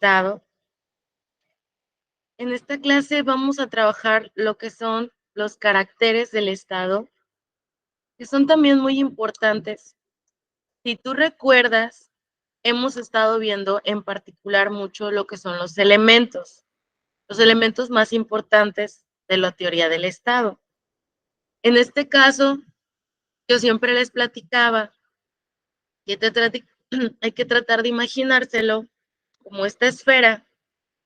Estado. En esta clase vamos a trabajar lo que son los caracteres del Estado, que son también muy importantes. Si tú recuerdas, hemos estado viendo en particular mucho lo que son los elementos más importantes de la teoría del Estado. En este caso, yo siempre les platicaba que hay que tratar de imaginárselo como esta esfera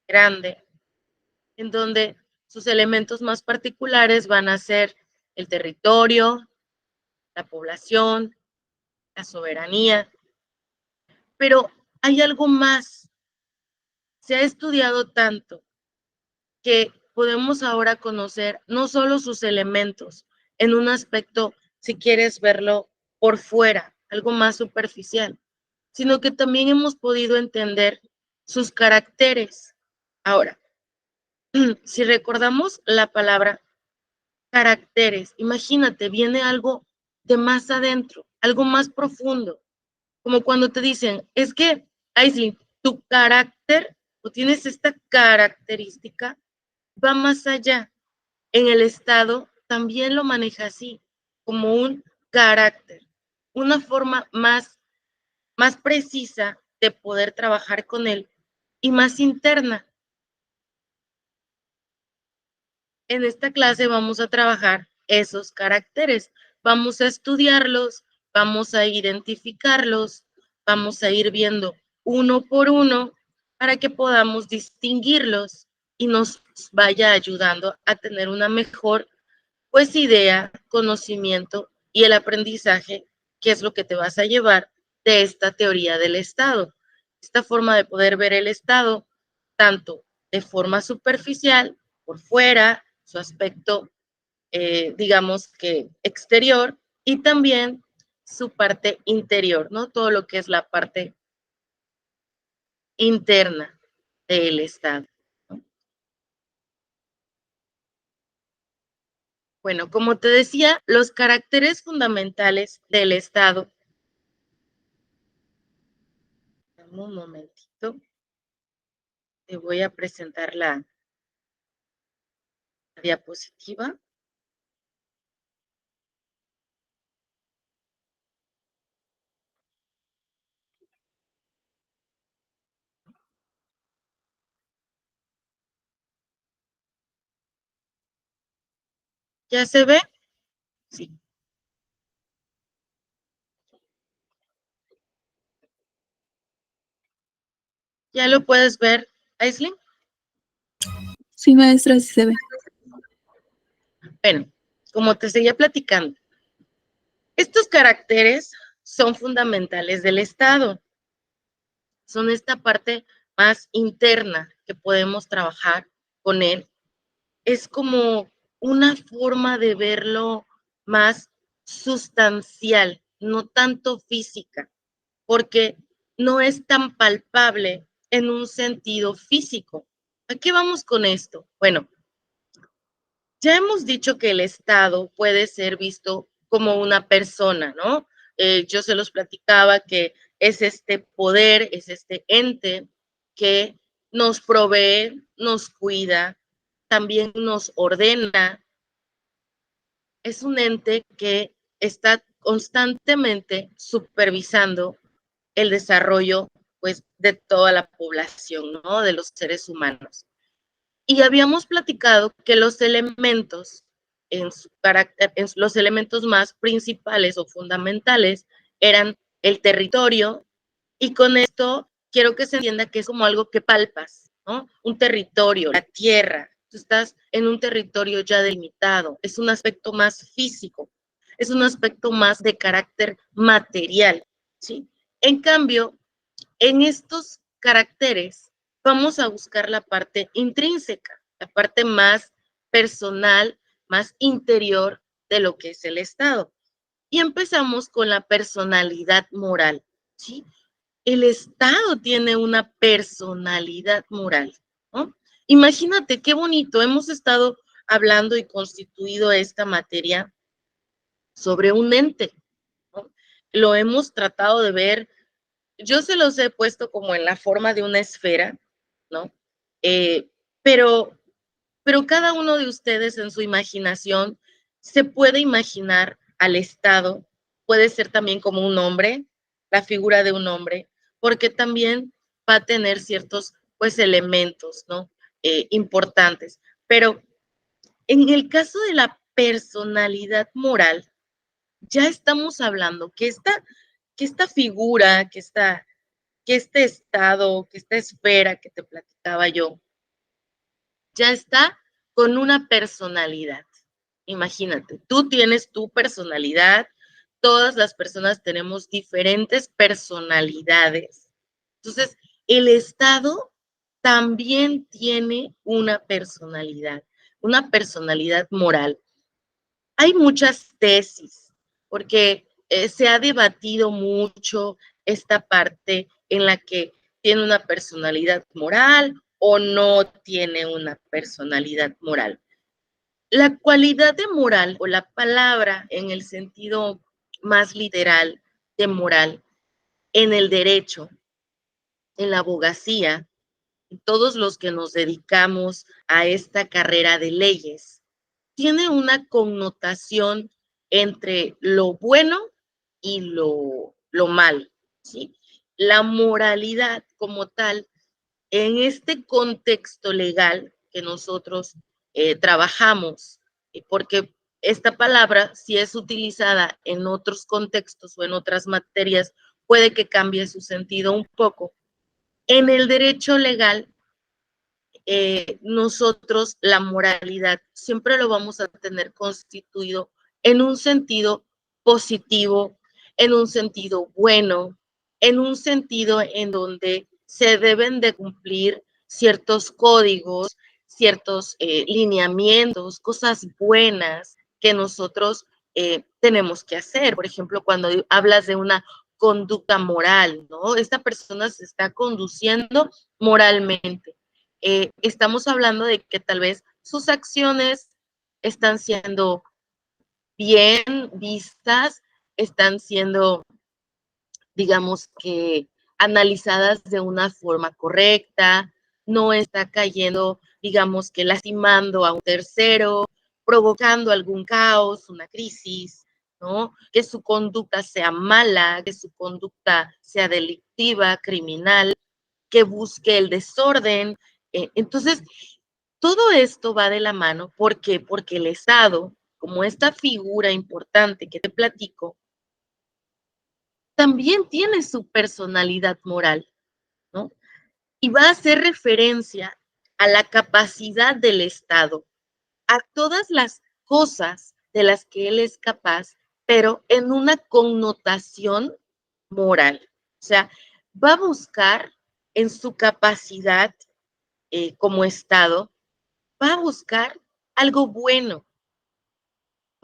grande, en donde sus elementos más particulares van a ser el territorio, la población, la soberanía. Pero hay algo más. Se ha estudiado tanto que podemos ahora conocer no solo sus elementos en un aspecto, si quieres verlo por fuera, algo más superficial, sino que también hemos podido entender sus caracteres. Ahora, si recordamos la palabra caracteres, imagínate, viene algo de más adentro, algo más profundo, como cuando te dicen, es que, Aislinn, tu carácter o tienes esta característica, va más allá. En el Estado también lo maneja así, como un carácter, una forma más precisa de poder trabajar con él y más interna. En esta clase vamos a trabajar esos caracteres, vamos a estudiarlos, vamos a identificarlos, vamos a ir viendo uno por uno para que podamos distinguirlos y nos vaya ayudando a tener una mejor pues idea, conocimiento y el aprendizaje, que es lo que te vas a llevar de esta teoría del Estado. Esta forma de poder ver el Estado, tanto de forma superficial, por fuera, su aspecto, digamos que exterior, y también su parte interior, ¿no? Todo lo que es la parte interna del Estado. Bueno, como te decía, los caracteres fundamentales del Estado. Dame un momentito. Te voy a presentar la diapositiva. ¿Ya se ve? Sí. ¿Ya lo puedes ver, Aislinn? Sí, maestra, sí se ve. Bueno, como te seguía platicando, estos caracteres son fundamentales del Estado. Son esta parte más interna que podemos trabajar con él. Es como una forma de verlo más sustancial, no tanto física, porque no es tan palpable en un sentido físico. ¿A qué vamos con esto? Bueno, ya hemos dicho que el Estado puede ser visto como una persona, ¿no? Yo se los platicaba que es este poder, es este ente que nos provee, nos cuida, también nos ordena. Es un ente que está constantemente supervisando el desarrollo, pues, de toda la población, ¿no? De los seres humanos. Y habíamos platicado que los elementos en su carácter, en los elementos más principales o fundamentales eran el territorio, y con esto quiero que se entienda que es como algo que palpas, ¿no? Un territorio, la tierra. Tú estás en un territorio ya delimitado, es un aspecto más físico, es un aspecto más de carácter material, ¿sí? En cambio, en estos caracteres vamos a buscar la parte intrínseca, la parte más personal, más interior de lo que es el Estado. Y empezamos con la personalidad moral, ¿sí? El Estado tiene una personalidad moral, ¿no? Imagínate qué bonito, hemos estado hablando y constituido esta materia sobre un ente, ¿no? Lo hemos tratado de ver, yo se los he puesto como en la forma de una esfera, ¿no? Eh, pero, pero cada uno de ustedes en su imaginación se puede imaginar al Estado, puede ser también como un hombre, la figura de un hombre, porque también va a tener ciertos, pues, elementos, ¿no? Importantes. Pero en el caso de la personalidad moral, ya estamos hablando que esta figura, que este estado, que esta esfera que te platicaba yo, ya está con una personalidad. Imagínate, tú tienes tu personalidad, todas las personas tenemos diferentes personalidades. Entonces, el Estado también tiene una personalidad moral. Hay muchas tesis, porque se ha debatido mucho esta parte en la que tiene una personalidad moral o no tiene una personalidad moral. La cualidad de moral o la palabra en el sentido más literal de moral en el derecho, en la abogacía, todos los que nos dedicamos a esta carrera de leyes, tiene una connotación entre lo bueno y lo malo, ¿sí? La moralidad como tal, en este contexto legal que nosotros trabajamos, porque esta palabra, si es utilizada en otros contextos o en otras materias, puede que cambie su sentido un poco. En el derecho legal, nosotros la moralidad siempre lo vamos a tener constituido en un sentido positivo, en un sentido bueno, en un sentido en donde se deben de cumplir ciertos códigos, ciertos lineamientos, cosas buenas que nosotros tenemos que hacer. Por ejemplo, cuando hablas de una conducta moral, ¿no? Esta persona se está conduciendo moralmente. Estamos hablando de que tal vez sus acciones están siendo bien vistas, están siendo, digamos que, analizadas de una forma correcta, no está cayendo, digamos que, lastimando a un tercero, provocando algún caos, una crisis, ¿no? Que su conducta sea mala, que su conducta sea delictiva, criminal, que busque el desorden. Entonces, todo esto va de la mano. ¿Por qué? Porque el Estado, como esta figura importante que te platico, también tiene su personalidad moral, ¿no? Y va a hacer referencia a la capacidad del Estado, a todas las cosas de las que él es capaz, pero en una connotación moral. O sea, va a buscar en su capacidad como Estado, va a buscar algo bueno,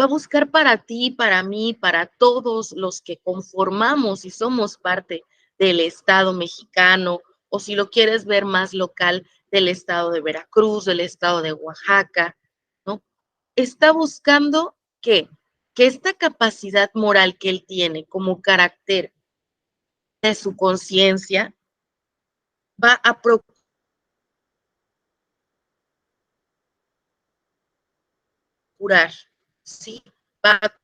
va a buscar para ti, para mí, para todos los que conformamos y somos parte del Estado mexicano, o si lo quieres ver más local, del Estado de Veracruz, del Estado de Oaxaca, ¿no? Está buscando ¿qué? Que esta capacidad moral que él tiene como carácter de su conciencia va a procurar, ¿sí? Va a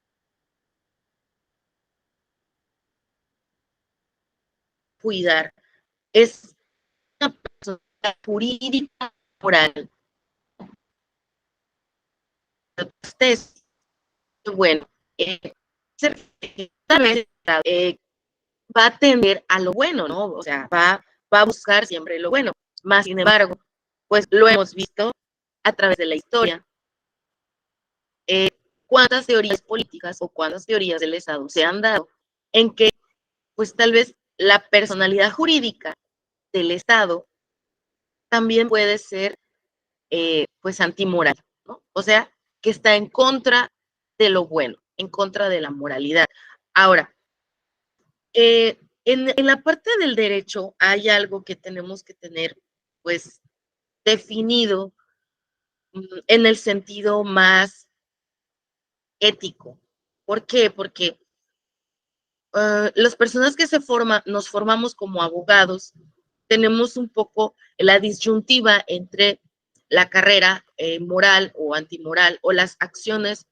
cuidar. Es una persona jurídica moral. Entonces, bueno, eh, tal vez va a tender a lo bueno, ¿no? O sea, va a buscar siempre lo bueno. Más sin embargo, pues lo hemos visto a través de la historia. ¿Cuántas teorías políticas o cuántas teorías del Estado se han dado en que, pues tal vez la personalidad jurídica del Estado también puede ser pues antimoral, ¿no? O sea, que está en contra de lo bueno, en contra de la moralidad. Ahora, en la parte del derecho hay algo que tenemos que tener, pues, definido en el sentido más ético. ¿Por qué? Porque las personas que nos formamos como abogados, tenemos un poco la disyuntiva entre la carrera moral o antimoral, o las acciones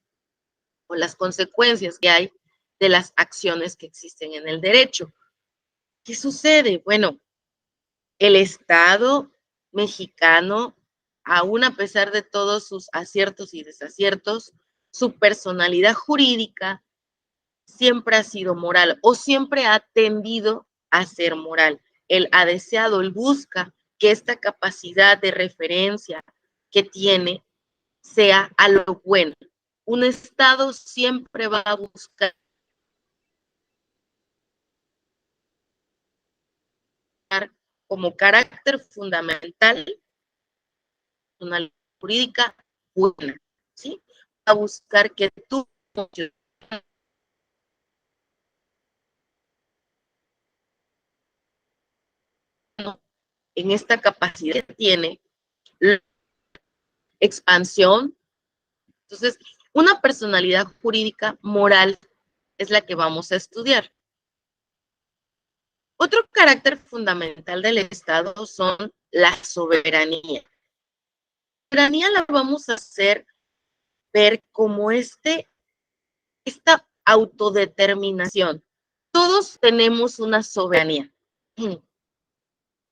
o las consecuencias que hay de las acciones que existen en el derecho. ¿Qué sucede? Bueno, el Estado mexicano, aún a pesar de todos sus aciertos y desaciertos, su personalidad jurídica siempre ha sido moral, o siempre ha tendido a ser moral. Él ha deseado, él busca que esta capacidad de referencia que tiene sea a lo bueno. Un Estado siempre va a buscar como carácter fundamental una jurídica buena, ¿sí? A buscar que tú, en esta capacidad que tiene, expansión. Entonces, una personalidad jurídica moral es la que vamos a estudiar. Otro carácter fundamental del Estado son la soberanía. La soberanía la vamos a hacer ver como esta autodeterminación. Todos tenemos una soberanía.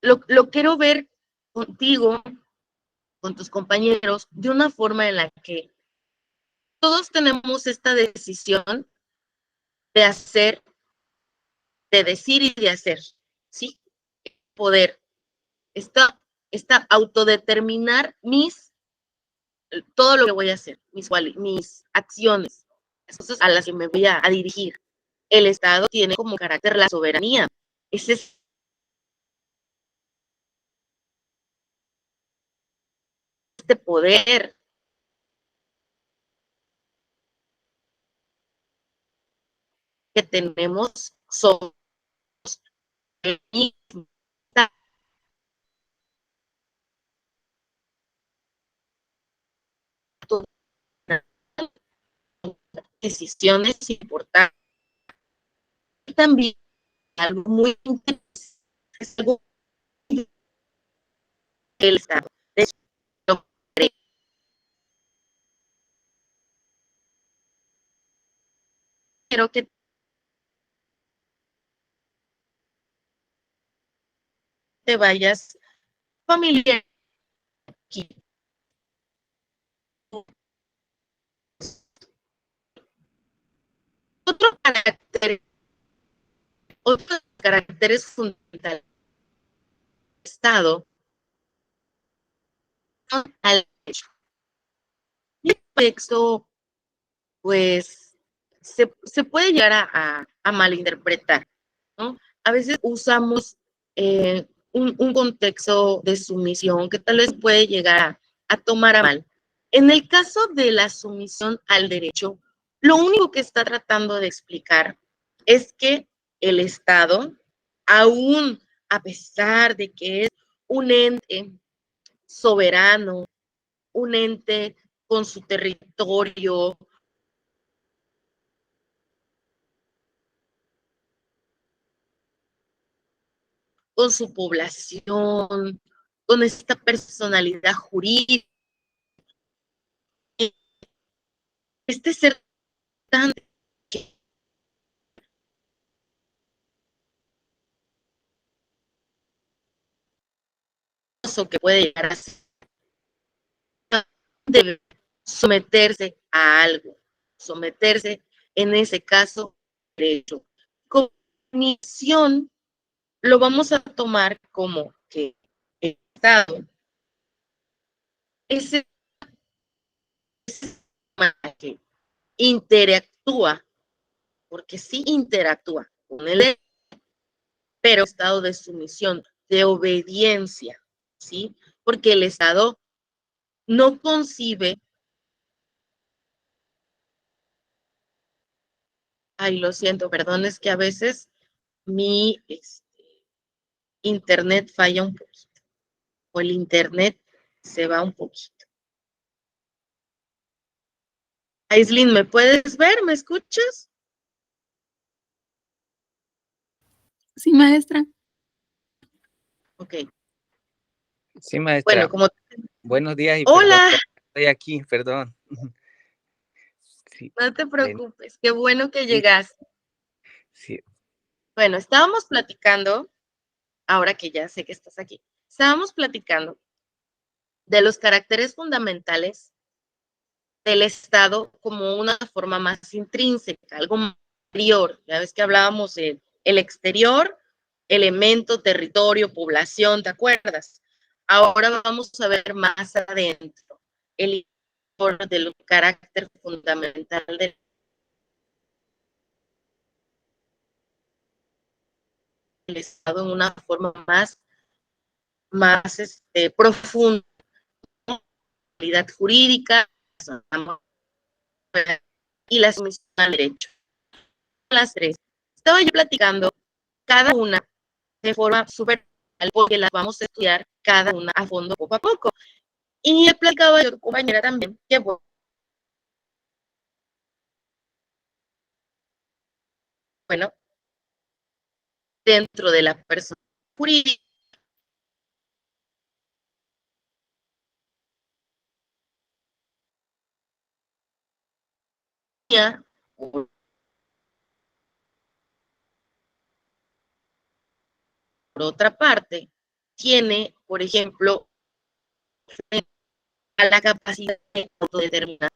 Lo quiero ver contigo, con tus compañeros, de una forma en la que todos tenemos esta decisión de hacer, de decir y de hacer, ¿sí? Poder, esta autodeterminar todo lo que voy a hacer, mis acciones, las cosas a las que me voy a dirigir. El Estado tiene como carácter la soberanía. Ese es este poder que tenemos sobre el mismo. Decisiones importantes. Y también algo muy interesante, es algo que el Estado de hecho, quiero que te vayas familiar aquí. Otro carácter, otros caracteres fundamentales del Estado son al derecho. Y el texto, pues, se puede llegar a malinterpretar, ¿no? A veces usamos un contexto de sumisión que tal vez puede llegar a tomar a mal. En el caso de la sumisión al derecho, lo único que está tratando de explicar es que el Estado, aún a pesar de que es un ente soberano, un ente con su territorio, con su población, con esta personalidad jurídica, este ser tan que puede llegar a ser, debe someterse a algo, someterse en ese caso derecho. Cognición lo vamos a tomar como que el Estado es el que interactúa, porque sí interactúa con el pero estado de sumisión, de obediencia, ¿sí? Porque el Estado no concibe, ay, lo siento, perdón, es que a veces mi internet falla un poquito, o el internet se va un poquito. Aislinn, ¿me puedes ver? ¿Me escuchas? Sí, maestra. Ok. Sí, maestra. Bueno, como... Buenos días y perdón, Hola, estoy aquí, perdón. Sí, no te ven, preocupes, qué bueno que sí, llegaste. sí, Bueno, estábamos platicando, ahora que ya sé que estás aquí, estábamos platicando de los caracteres fundamentales del Estado como una forma más intrínseca, algo mayor. Ya ves que hablábamos de el exterior, elemento, territorio, población, ¿te acuerdas? Ahora vamos a ver más adentro el del carácter fundamental del Estado en una forma más profunda, jurídica y la sumisión al derecho. Las tres. Estaba yo platicando cada una de forma súper, porque las vamos a estudiar cada una a fondo poco a poco. Y he platicado yo a tu compañera también que, bueno, dentro de la persona jurídica, por otra parte, tiene, por ejemplo, a la capacidad de autodeterminar.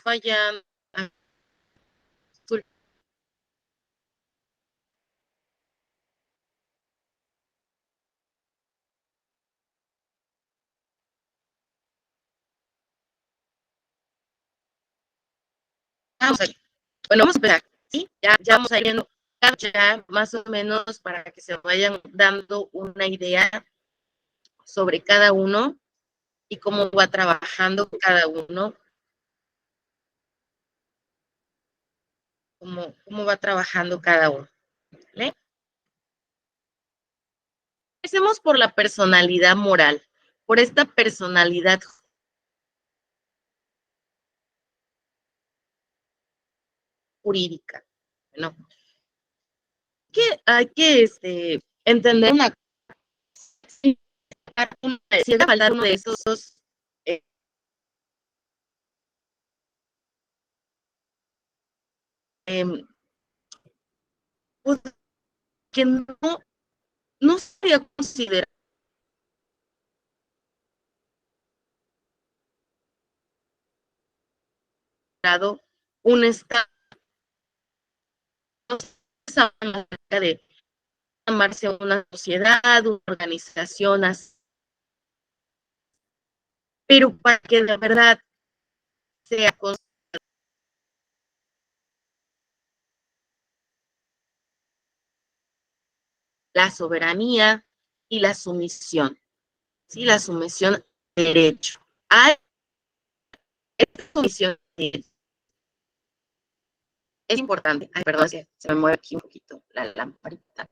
Fallando. vamos a, bueno, vamos a empezar, ¿sí? Ya vamos a ir viendo ya más o menos para que se vayan dando una idea sobre cada uno y cómo va trabajando cada uno, cómo va trabajando cada uno. ¿Vale? Empecemos por la personalidad moral, por esta personalidad jurídica. Bueno, hay que entender una cosa, si llega a faltar uno de esos pues, que no sería considerado un estado de llamarse una sociedad, una organización, pero para que de verdad sea la soberanía y la sumisión, ¿sí? La sumisión al derecho. Hay sumisión es importante. Ay, perdón, se me mueve aquí un poquito la lamparita.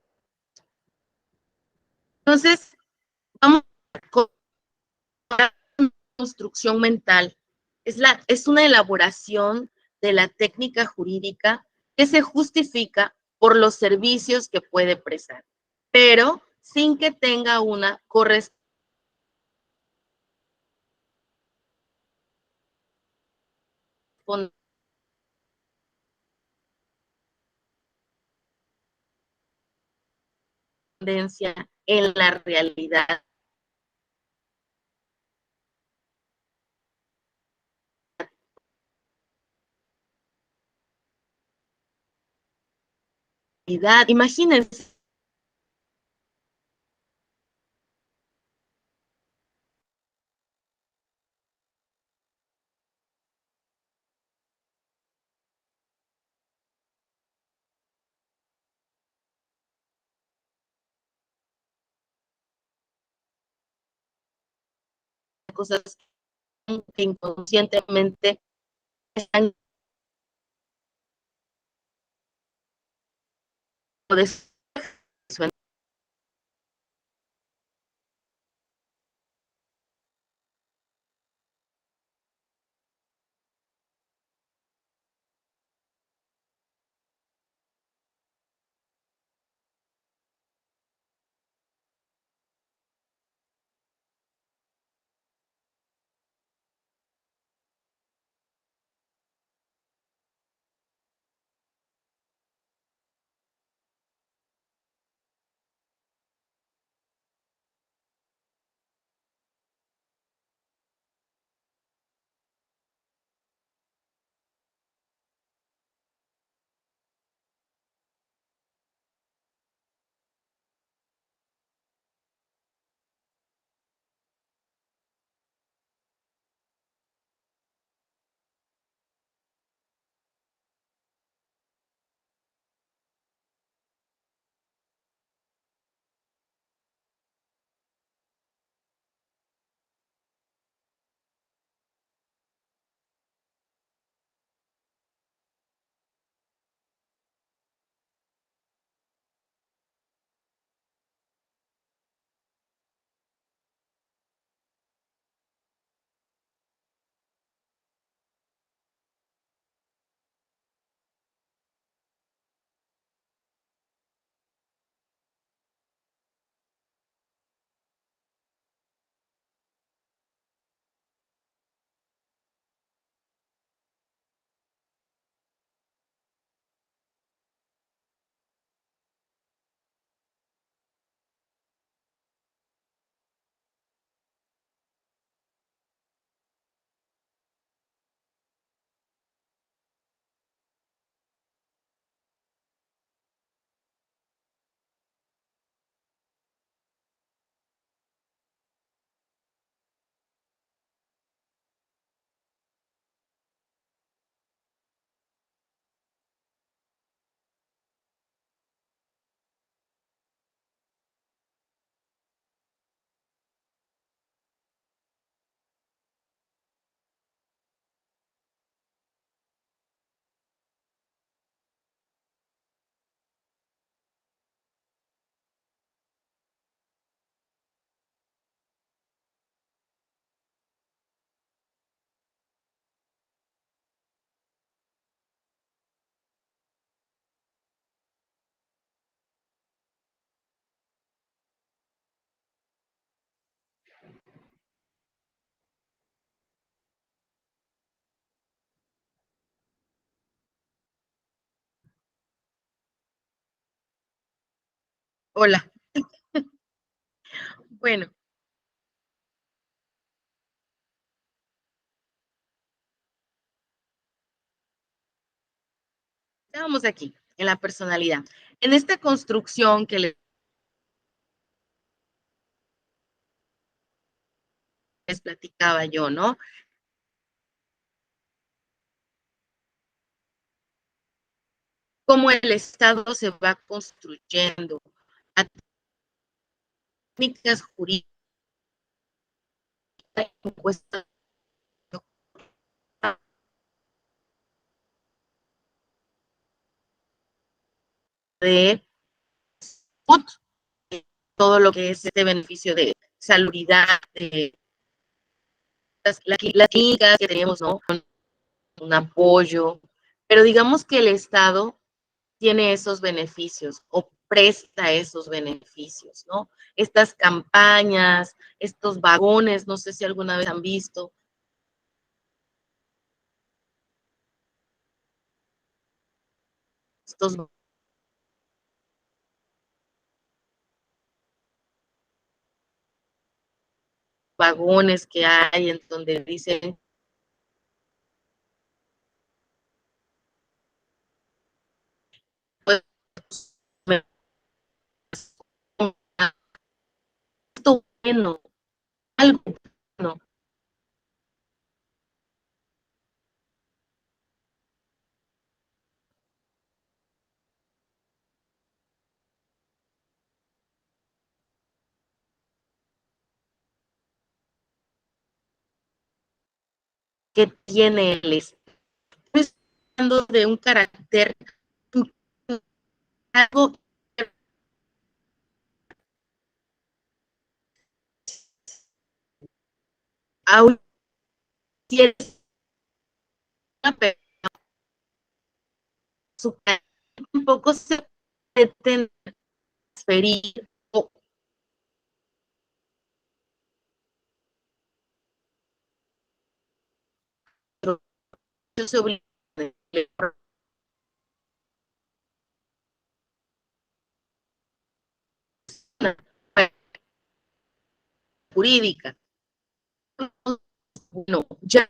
Entonces, vamos con la construcción mental. Es una elaboración de la técnica jurídica que se justifica por los servicios que puede prestar, pero sin que tenga una correspondencia en la realidad. Imagínense cosas que inconscientemente están de su Hola. Bueno. Estábamos aquí, en la personalidad. En esta construcción que les platicaba yo, ¿no? Cómo el Estado se va construyendo a técnicas jurídicas, encuestas de todo lo que es este beneficio de salubridad, de las clínicas que tenemos, ¿no? Un apoyo, pero digamos que el Estado tiene esos beneficios o presta esos beneficios, ¿no? Estas campañas, estos vagones, no sé si alguna vez han visto. Estos vagones que hay en donde dicen pues, esto bueno, algo bueno. Que tiene el Estado. Estoy hablando de un carácter, algo aún tiene una un poco se pretende transferir o se obliga jurídica. No, ya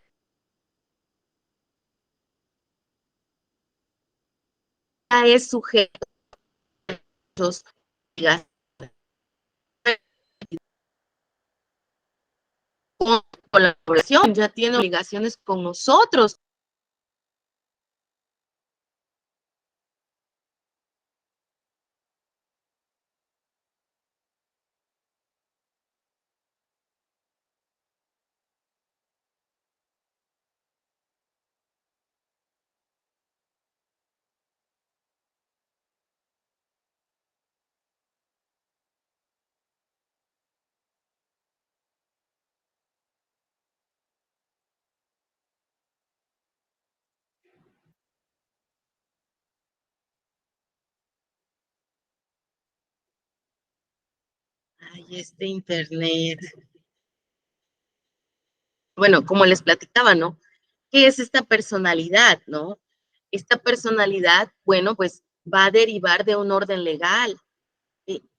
es sujeto a colaboración, ya tiene obligaciones con nosotros. Ay, este internet. Bueno, como les platicaba, ¿no? ¿Qué es esta personalidad, no? Esta personalidad, bueno, pues va a derivar de un orden legal.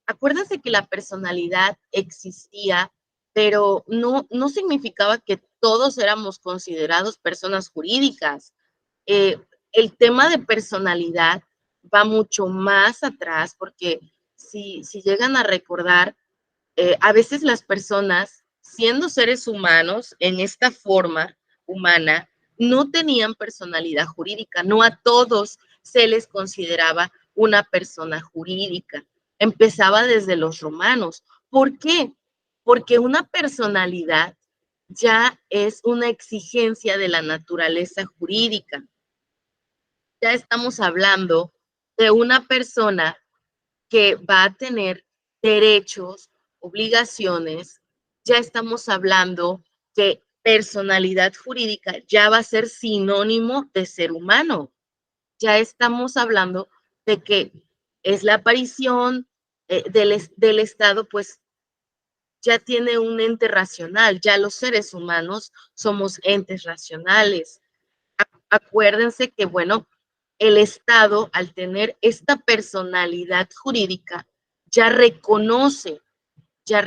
Acuérdense que la personalidad existía, pero no significaba que todos éramos considerados personas jurídicas. Eh, el tema de personalidad va mucho más atrás, porque si llegan a recordar, a veces las personas, siendo seres humanos en esta forma humana, no tenían personalidad jurídica, no a todos se les consideraba una persona jurídica. Empezaba desde los romanos. ¿Por qué? Porque una personalidad ya es una exigencia de la naturaleza jurídica. Ya estamos hablando de una persona que va a tener derechos, obligaciones, ya estamos hablando que personalidad jurídica ya va a ser sinónimo de ser humano. Ya estamos hablando de que es la aparición del Estado, pues ya tiene un ente racional, ya los seres humanos somos entes racionales. Acuérdense que, bueno, el Estado, al tener esta personalidad jurídica, ya reconoce, te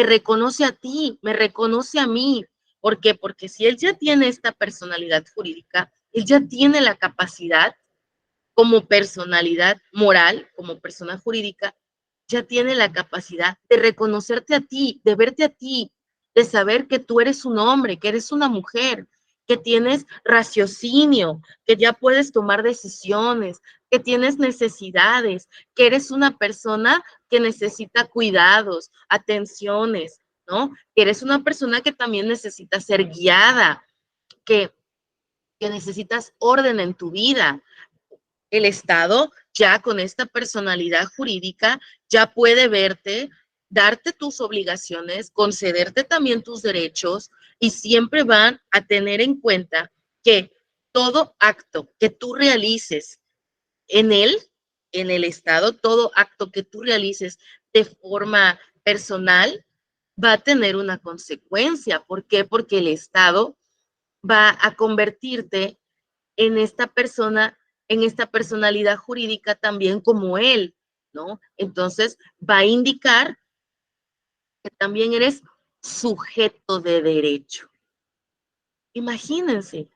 reconoce a ti, me reconoce a mí. ¿Por qué? Porque si él ya tiene esta personalidad jurídica, él ya tiene la capacidad como personalidad moral, como persona jurídica, ya tiene la capacidad de reconocerte a ti, de verte a ti, de saber que tú eres un hombre, que eres una mujer, que tienes raciocinio, que ya puedes tomar decisiones, que tienes necesidades, que eres una persona que necesita cuidados, atenciones, ¿no? Que eres una persona que también necesita ser guiada, que necesitas orden en tu vida. El Estado ya con esta personalidad jurídica ya puede verte, darte tus obligaciones, concederte también tus derechos y siempre van a tener en cuenta que todo acto que tú realices en él, en el Estado, todo acto que tú realices de forma personal va a tener una consecuencia. ¿Por qué? Porque el Estado va a convertirte en esta persona, en esta personalidad jurídica también como él, ¿no? Entonces va a indicar que también eres sujeto de derecho. Imagínense,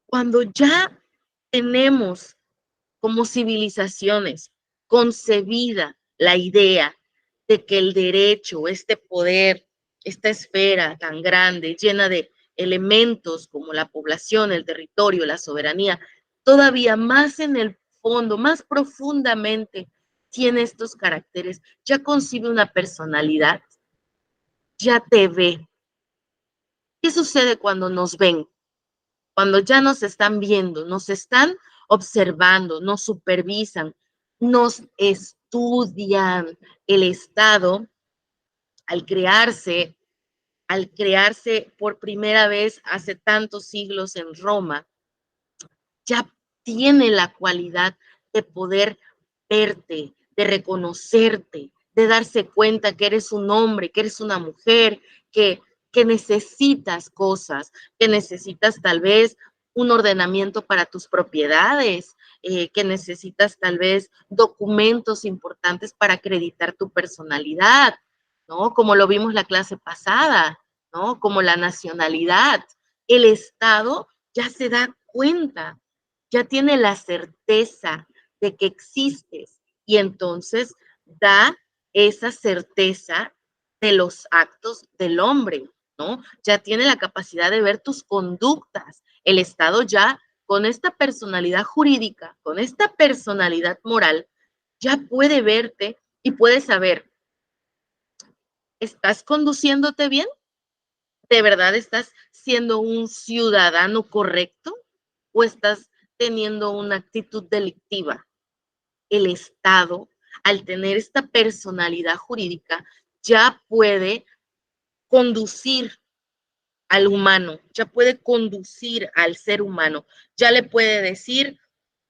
cuando ya tenemos como civilizaciones concebida la idea de que el derecho, este poder, esta esfera tan grande, llena de elementos como la población, el territorio, la soberanía, todavía más en el fondo, más profundamente, tiene estos caracteres, ya concibe una personalidad, ya te ve. ¿Qué sucede cuando nos ven? Cuando ya nos están viendo, nos están observando, nos supervisan, nos estudian. El Estado, al crearse por primera vez hace tantos siglos en Roma, ya tiene la cualidad de poder verte, de reconocerte, de darse cuenta que eres un hombre, que eres una mujer, que necesitas cosas, que necesitas tal vez un ordenamiento para tus propiedades, que necesitas tal vez documentos importantes para acreditar tu personalidad, ¿no? Como lo vimos la clase pasada, ¿no? Como la nacionalidad. El Estado ya se da cuenta, ya tiene la certeza de que existes y entonces da esa certeza de los actos del hombre, ¿no? Ya tiene la capacidad de ver tus conductas. El Estado ya, con esta personalidad jurídica, con esta personalidad moral, ya puede verte y puede saber, ¿estás conduciéndote bien? ¿De verdad estás siendo un ciudadano correcto o estás teniendo una actitud delictiva? El Estado, al tener esta personalidad jurídica, ya puede conducir al humano, ya puede conducir al ser humano, ya le puede decir,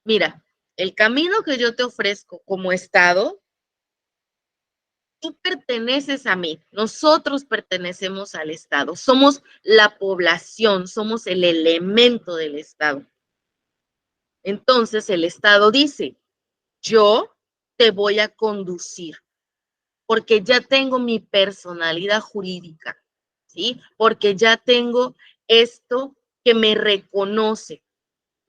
mira, el camino que yo te ofrezco como Estado, tú perteneces a mí, nosotros pertenecemos al Estado, somos la población, somos el elemento del Estado. Entonces el Estado dice, yo te voy a conducir porque ya tengo mi personalidad jurídica, ¿sí? Porque ya tengo esto que me reconoce,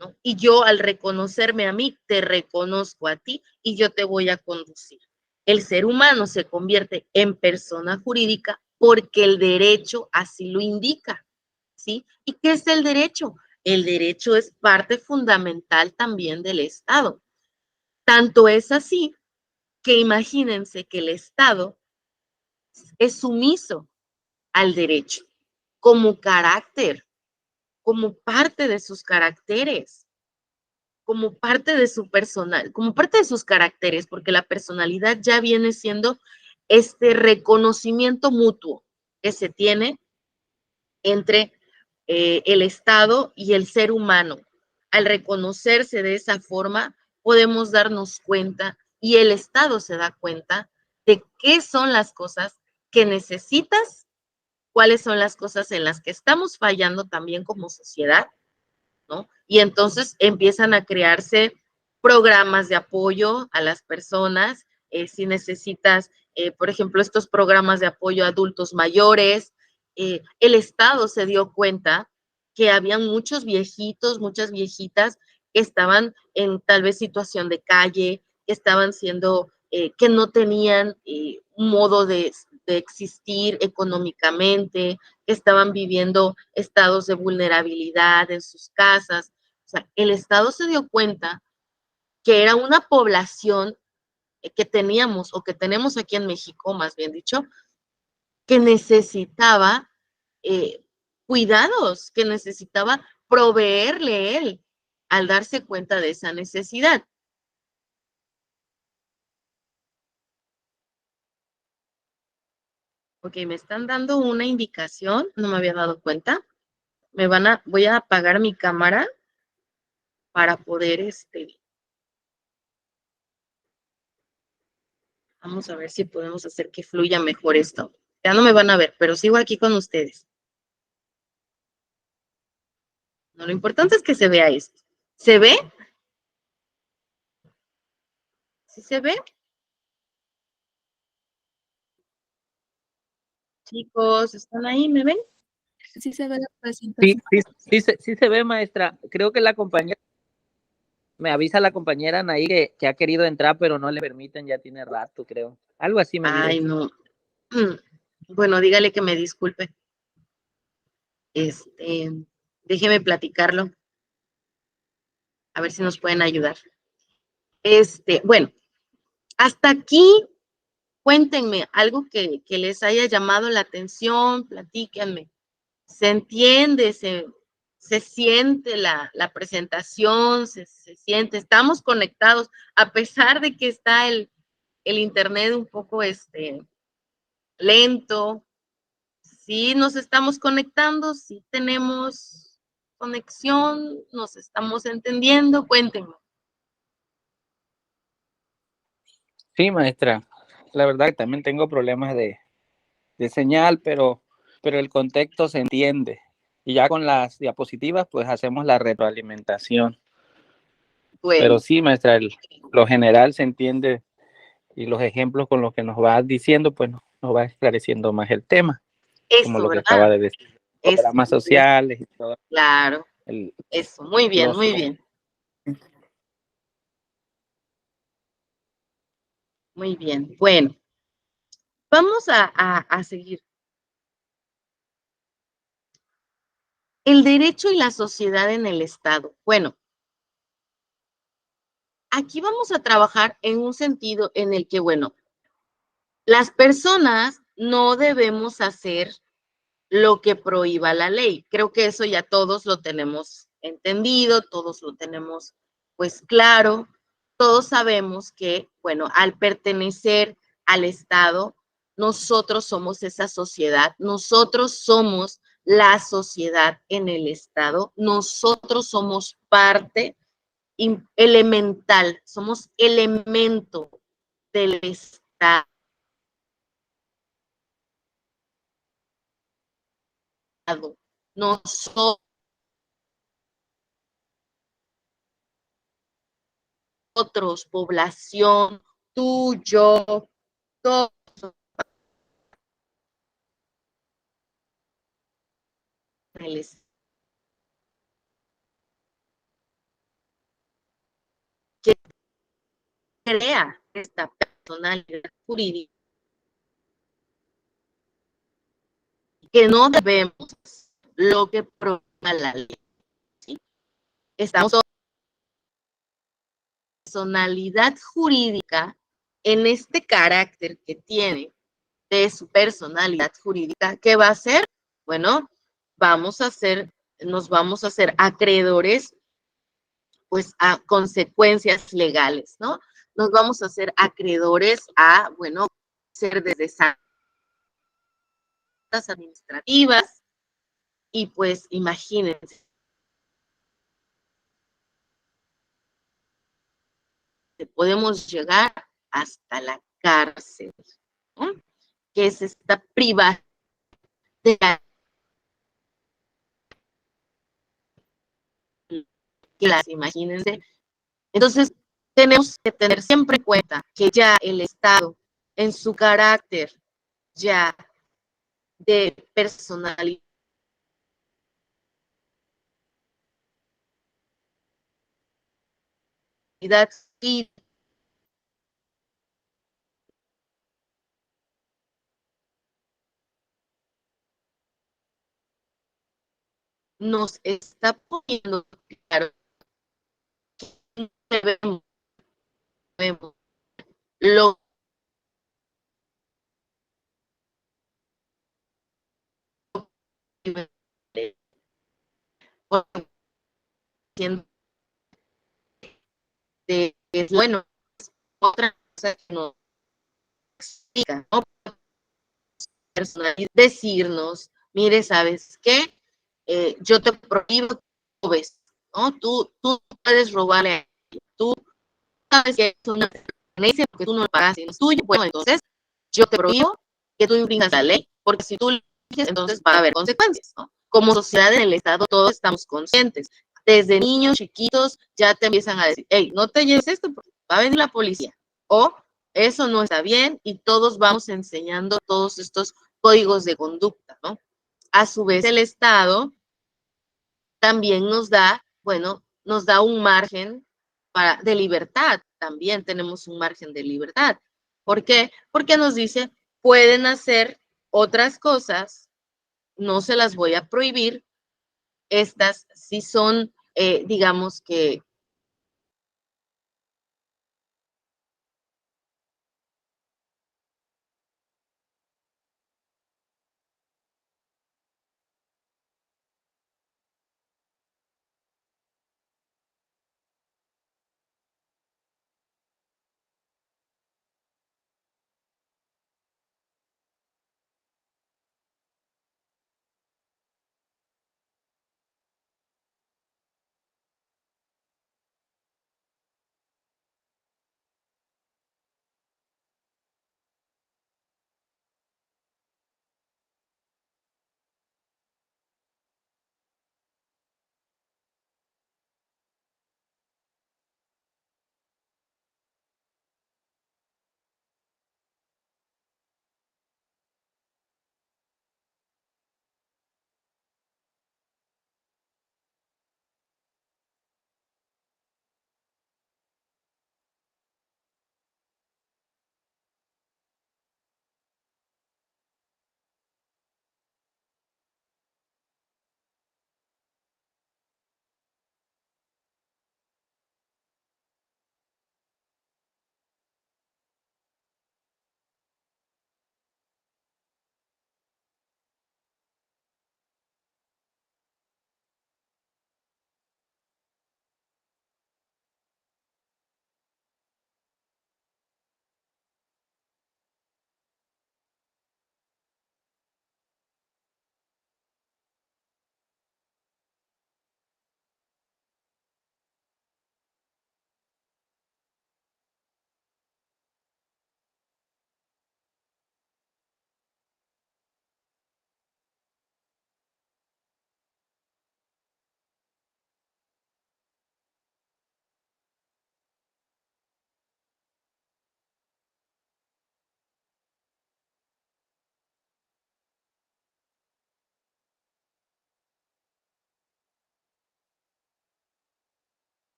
¿no? Y yo al reconocerme a mí, te reconozco a ti y yo te voy a conducir. El ser humano se convierte en persona jurídica porque el derecho así lo indica, ¿sí? ¿Y qué es el derecho? El derecho es parte fundamental también del Estado. Tanto es así que imagínense que el Estado es sumiso al derecho como carácter, como parte de sus caracteres, como parte de su personal, como parte de sus caracteres, porque la personalidad ya viene siendo este reconocimiento mutuo que se tiene entre el Estado y el ser humano. Al reconocerse de esa forma, podemos darnos cuenta y el Estado se da cuenta de qué son las cosas que necesitas, cuáles son las cosas en las que estamos fallando también como sociedad, ¿no? Y entonces empiezan a crearse programas de apoyo a las personas, si necesitas, por ejemplo, estos programas de apoyo a adultos mayores. El Estado se dio cuenta que habían muchos viejitos, muchas viejitas que estaban en tal vez situación de calle, que estaban siendo, que no tenían un modo de existir económicamente, que estaban viviendo estados de vulnerabilidad en sus casas. O sea, el Estado se dio cuenta que era una población que teníamos o que tenemos aquí en México, más bien dicho, que necesitaba cuidados, que necesitaba proveerle él al darse cuenta de esa necesidad. Ok, me están dando una indicación, no me había dado cuenta. Voy a apagar mi cámara para poder, vamos a ver si podemos hacer que fluya mejor esto. Ya no me van a ver, pero sigo aquí con ustedes. No, lo importante es que se vea esto. ¿Se ve? ¿Sí se ve? Chicos, ¿están ahí? ¿Me ven? Sí se ve la Sí, presentación. sí se ve, maestra. Creo que la compañera, me avisa la compañera Anaí que ha querido entrar, pero no le permiten, ya tiene rato, creo. Algo así me dijo. Ay, no. Bueno, dígale que me disculpe. Déjeme platicarlo. A ver si nos pueden ayudar. Bueno, hasta aquí, cuéntenme algo que les haya llamado la atención, platíquenme. ¿Se entiende? ¿Se siente la presentación? ¿Se siente? Estamos conectados, a pesar de que está el internet un poco lento. Sí nos estamos conectando, sí tenemos conexión, nos estamos entendiendo, cuéntenme. Sí, maestra. La verdad que también tengo problemas de señal, pero el contexto se entiende. Y ya con las diapositivas, pues hacemos la retroalimentación. Pero Bueno, sí, maestra, lo general se entiende y los ejemplos con los que nos va diciendo, pues nos va esclareciendo más el tema, como eso, lo que acaba ¿verdad? de decir, Eso, programas sociales y todo. claro, El, eso, muy bien, los, muy bien, muy bien. Bueno, vamos a seguir. El derecho y la sociedad en el Estado. Bueno, aquí vamos a trabajar en un sentido en el que, bueno, las personas no debemos hacer lo que prohíba la ley. Creo que eso ya todos lo tenemos entendido, todos lo tenemos pues claro, todos sabemos que, bueno, al pertenecer al Estado, nosotros somos esa sociedad, nosotros somos la sociedad en el Estado, nosotros somos parte elemental, somos elemento del Estado. Nosotros, población, tú, yo, todos que crea esta personalidad jurídica que no debemos lo que prohíba la ley. ¿Sí? Estamos personalidad jurídica en este carácter que tiene de su personalidad jurídica, ¿qué va a hacer? Bueno, nos vamos a hacer acreedores pues a consecuencias legales, ¿no? Nos vamos a hacer acreedores a, bueno, ser desde santas administrativas y pues imagínense, podemos llegar hasta la cárcel, ¿no? Que es esta privacidad. Imagínense. Entonces, tenemos que tener siempre en cuenta que ya el Estado, en su carácter ya de personalidad, y nos está poniendo claro que debemos lo de es bueno, otra cosa que nos explica, ¿no? Personalidad, decirnos, mire, ¿sabes qué? Yo te prohíbo que robes, ¿no? Tú puedes robarle a ella, tú sabes que es una pertenencia porque tú no lo pagaste, no es tuyo, bueno, entonces yo te prohíbo que tú infringas la ley, porque si tú lo infringes, entonces va a haber consecuencias, ¿no? Como sociedad en el Estado todos estamos conscientes. Desde niños chiquitos ya te empiezan a decir, hey, no te lleves esto porque va a venir la policía. O eso no está bien y todos vamos enseñando todos estos códigos de conducta, ¿no? A su vez, el Estado también nos da, bueno, nos da un margen de libertad, también tenemos un margen de libertad. ¿Por qué? Porque nos dice, pueden hacer otras cosas, no se las voy a prohibir, estas sí son, digamos que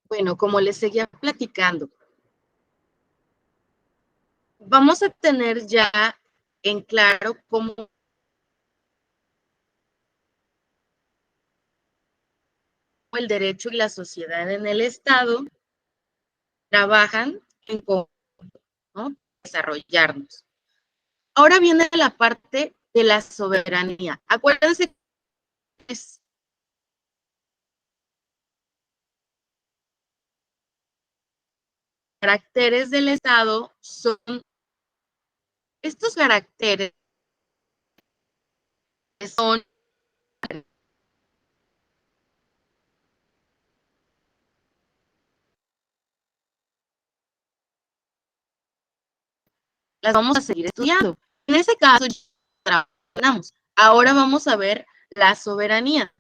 Bueno, como les seguía platicando, vamos a tener ya en claro cómo el derecho y la sociedad en el Estado trabajan en conjunto, ¿no? Desarrollarnos. Ahora viene la parte de la soberanía. Acuérdense que caracteres del Estado son estos caracteres que son las vamos a seguir estudiando. En ese caso, trabajamos. Ahora vamos a ver la soberanía.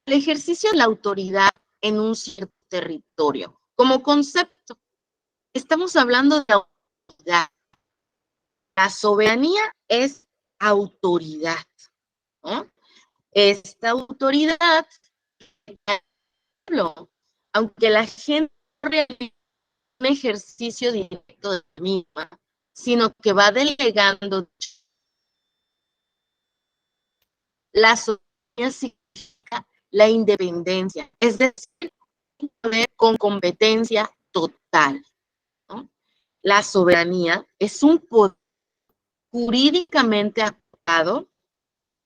El ejercicio de la autoridad en un cierto territorio. Como concepto, estamos hablando de autoridad. La soberanía es autoridad, ¿no? Esta autoridad, aunque la gente no realiza un ejercicio directo de la misma, sino que va delegando. La soberanía significa la independencia, es decir, poder con competencia total, ¿no? La soberanía es un poder jurídicamente acordado,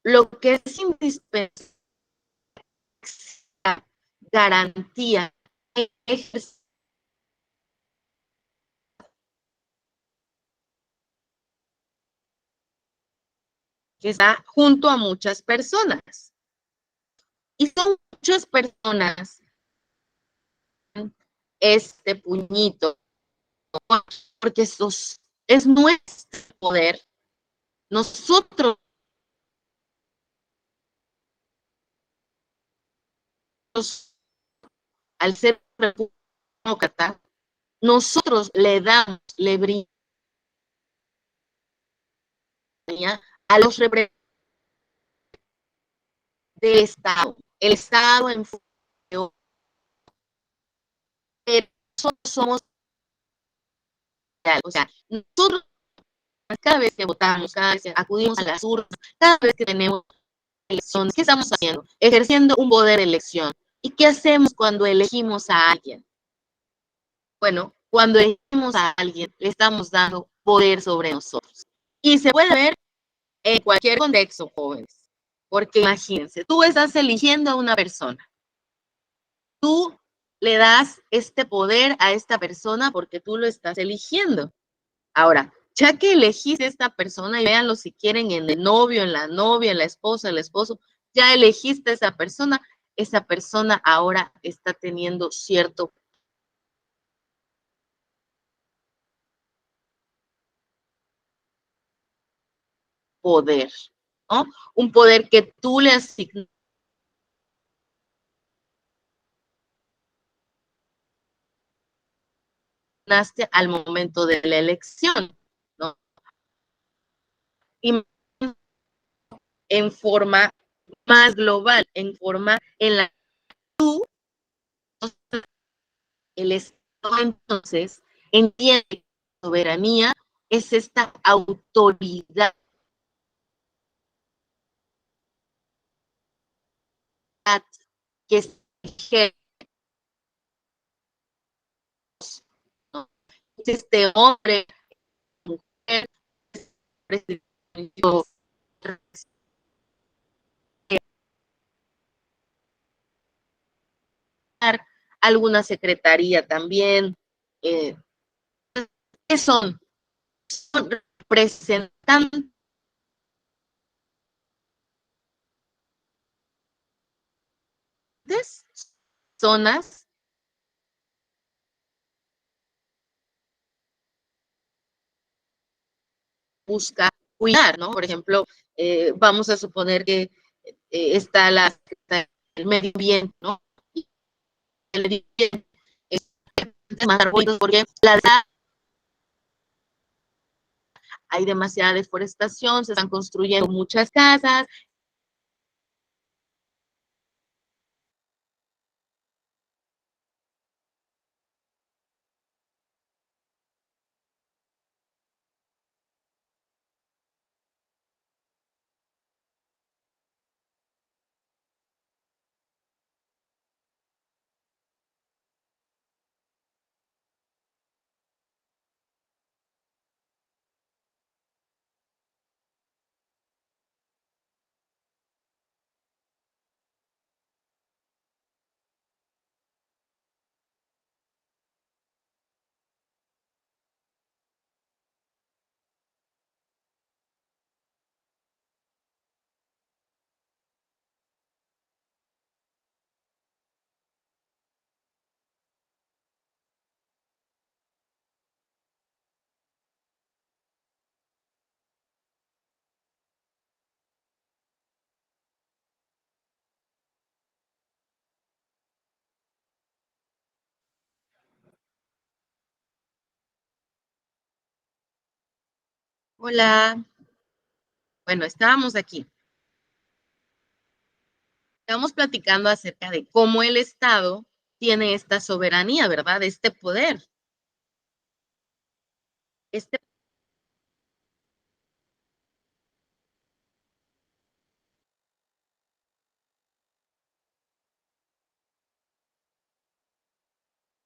lo que es indispensable, garantía, que está junto a muchas personas. Y son muchas personas este puñito, porque estos es nuestro poder. Nosotros, al ser demócrata, nosotros le damos, le brindamos a los representantes del Estado. El Estado en función, pero somos, o sea, nosotros cada vez que votamos, cada vez que acudimos a las urnas, cada vez que tenemos elecciones, ¿qué estamos haciendo? Ejerciendo un poder de elección. ¿Y qué hacemos cuando elegimos a alguien? Bueno, cuando elegimos a alguien, le estamos dando poder sobre nosotros. Y se puede ver en cualquier contexto, jóvenes. Porque imagínense, tú estás eligiendo a una persona. Tú le das este poder a esta persona porque tú lo estás eligiendo. Ahora, ya que elegiste a esta persona, y véanlo si quieren en el novio, en la novia, en la esposa, el esposo, ya elegiste a esa persona ahora está teniendo cierto poder, ¿no? Un poder que tú le asignaste al momento de la elección, ¿no? Y en forma más global, en forma en la que tú, el Estado entonces, entiende que la soberanía es esta autoridad que es este hombre, mujer, alguna secretaría también. ¿Qué son? Son representantes, zonas, busca cuidar, ¿no? Por ejemplo, vamos a suponer que está el medio ambiente, ¿no? Y el medio ambiente es más arbolitos porque hay demasiada deforestación, se están construyendo muchas casas. Hola. Bueno, estábamos aquí. Estamos platicando acerca de cómo el Estado tiene esta soberanía, ¿verdad? Este poder. Este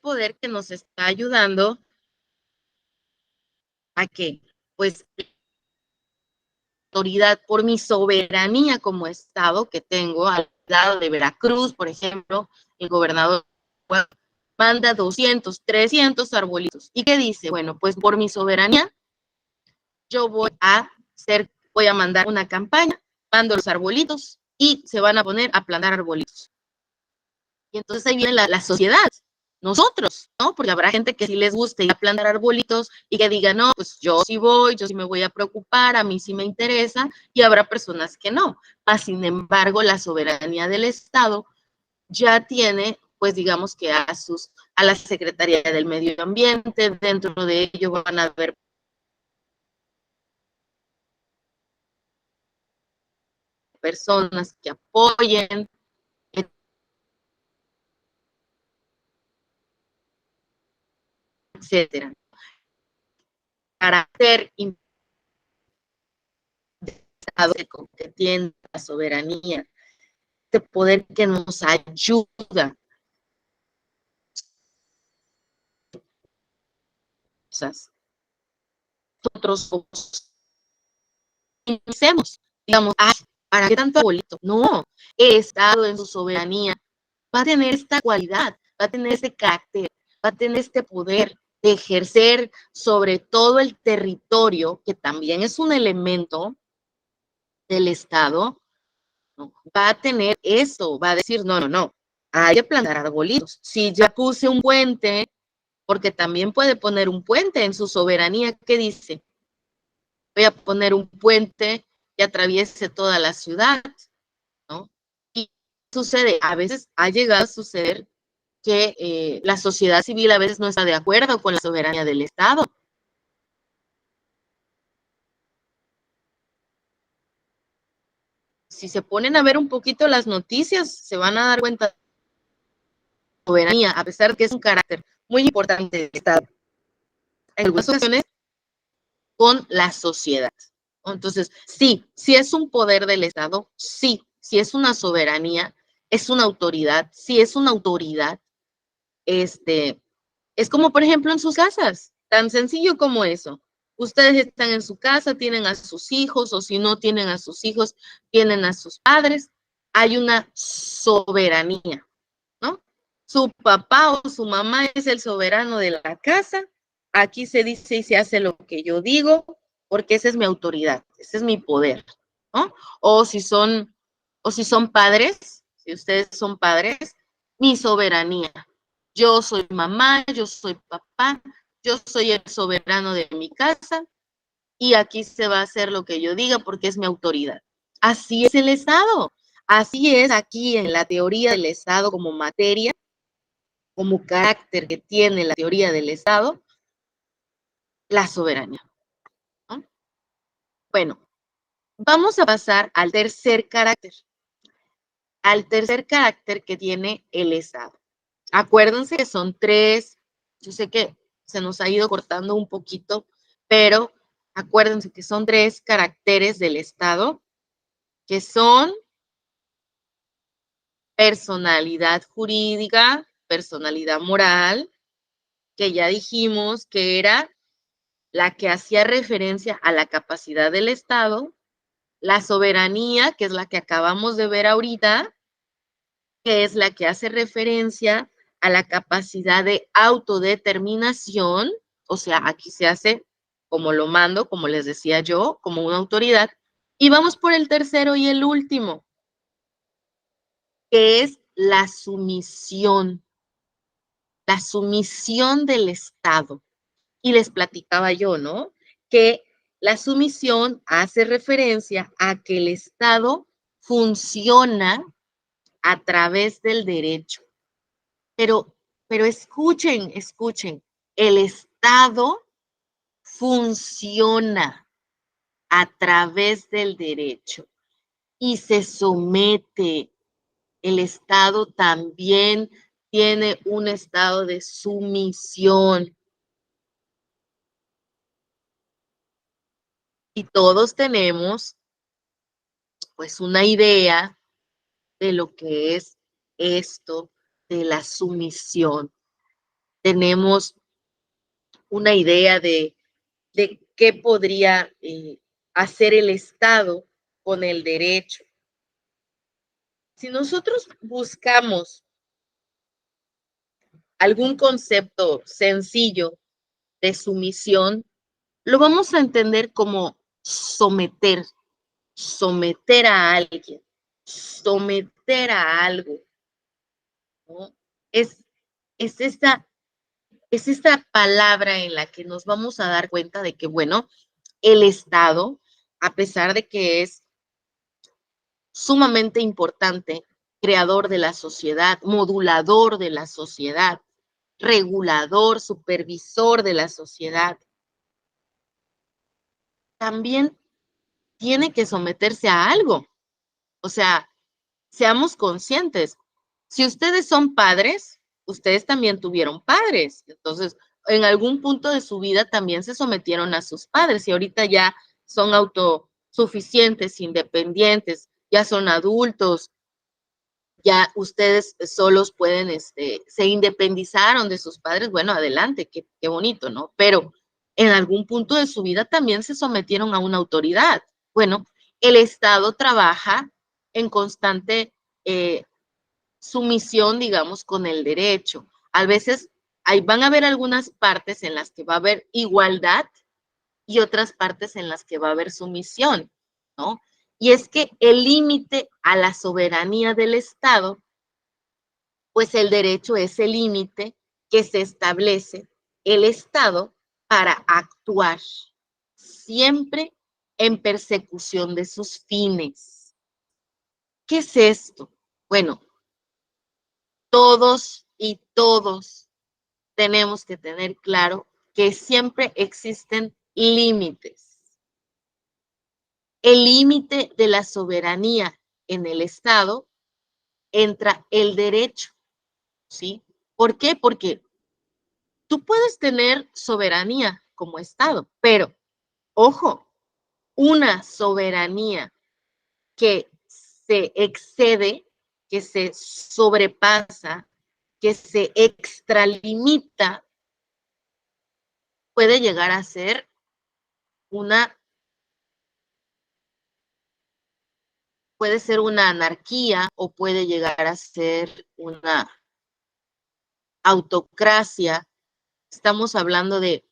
poder que nos está ayudando a que, pues, autoridad por mi soberanía como Estado que tengo al lado de Veracruz, por ejemplo, el gobernador manda 200, 300 arbolitos. ¿Y qué dice? Bueno, pues por mi soberanía yo voy a mandar una campaña, mando los arbolitos y se van a poner a plantar arbolitos. Y entonces ahí viene la sociedad, nosotros, ¿no? Porque habrá gente que sí les guste ir a plantar arbolitos y que diga, no, pues yo sí voy, yo sí me voy a preocupar, a mí sí me interesa, y habrá personas que no. Mas, sin embargo, la soberanía del Estado ya tiene, pues digamos que a la Secretaría del Medio Ambiente, dentro de ello van a haber personas que apoyen, etcétera. Carácter que tiene la soberanía, este poder que nos ayuda. Nosotros pensemos, digamos, ¿para qué tanto arbolito? No, el Estado en su soberanía va a tener esta cualidad, va a tener este carácter, va a tener este poder de ejercer sobre todo el territorio, que también es un elemento del Estado, ¿no? Va a tener eso, va a decir, no, hay que plantar arbolitos. Si ya puse un puente, porque también puede poner un puente en su soberanía, ¿qué dice? Voy a poner un puente que atraviese toda la ciudad, ¿no? Y sucede, a veces ha llegado a suceder que la sociedad civil a veces no está de acuerdo con la soberanía del Estado. Si se ponen a ver un poquito las noticias, se van a dar cuenta de la soberanía, a pesar de que es un carácter muy importante del Estado. En algunas ocasiones, con la sociedad. Entonces, sí es un poder del Estado, sí es una soberanía, es una autoridad, sí es una autoridad. Es como, por ejemplo, en sus casas, tan sencillo como eso. Ustedes están en su casa, tienen a sus hijos, o si no tienen a sus hijos, tienen a sus padres. Hay una soberanía, ¿no? Su papá o su mamá es el soberano de la casa. Aquí se dice y se hace lo que yo digo, porque esa es mi autoridad, ese es mi poder, ¿no? O si son padres, si ustedes son padres, mi soberanía. Yo soy mamá, yo soy papá, yo soy el soberano de mi casa y aquí se va a hacer lo que yo diga porque es mi autoridad. Así es el Estado. Así es aquí en la teoría del Estado como materia, como carácter que tiene la teoría del Estado, la soberanía, ¿no? Bueno, vamos a pasar al tercer carácter que tiene el Estado. Acuérdense que son tres, yo sé que se nos ha ido cortando un poquito, pero acuérdense que son tres caracteres del Estado, que son personalidad jurídica, personalidad moral, que ya dijimos que era la que hacía referencia a la capacidad del Estado, la soberanía, que es la que acabamos de ver ahorita, que es la que hace referencia a la capacidad de autodeterminación, o sea, aquí se hace como lo mando, como les decía yo, como una autoridad. Y vamos por el tercero y el último, que es la sumisión del Estado. Y les platicaba yo, ¿no? Que la sumisión hace referencia a que el Estado funciona a través del derecho. Pero escuchen, el Estado funciona. a través del derecho y se somete. El Estado también tiene un estado de sumisión. Y todos tenemos pues una idea de lo que es esto de la sumisión. Tenemos una idea de qué podría hacer el Estado con el derecho. Si nosotros buscamos algún concepto sencillo de sumisión, lo vamos a entender como someter, someter a alguien, someter a algo, ¿no? Es esta palabra en la que nos vamos a dar cuenta de que, bueno, el Estado, a pesar de que es sumamente importante, creador de la sociedad, modulador de la sociedad, regulador, supervisor de la sociedad, también tiene que someterse a algo. O sea, seamos conscientes. Si ustedes son padres, ustedes también tuvieron padres. Entonces, en algún punto de su vida también se sometieron a sus padres y ahorita ya son autosuficientes, independientes, ya son adultos, ya ustedes solos pueden, se independizaron de sus padres. Bueno, adelante, qué bonito, ¿no? Pero en algún punto de su vida también se sometieron a una autoridad. Bueno, el Estado trabaja en constante sumisión, digamos, con el derecho. A veces ahí van a haber algunas partes en las que va a haber igualdad y otras partes en las que va a haber sumisión, ¿no? Y es que el límite a la soberanía del Estado, pues el derecho es el límite que se establece el Estado para actuar siempre en persecución de sus fines. ¿Qué es esto? Bueno, todos y todos tenemos que tener claro que siempre existen límites. El límite de la soberanía en el Estado entra el derecho, ¿sí? ¿Por qué? Porque tú puedes tener soberanía como Estado, pero, ojo, una soberanía que se excede, que se sobrepasa, que se extralimita, puede llegar a ser puede ser una anarquía o puede llegar a ser una autocracia. Estamos hablando de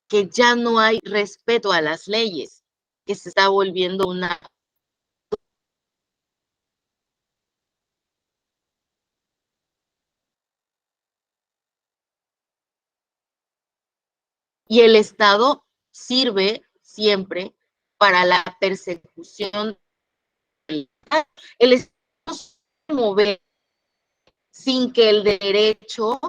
que ya no hay respeto a las leyes, que se está volviendo una... Y el Estado sirve siempre para la persecución. El Estado no se mueve sin que el derecho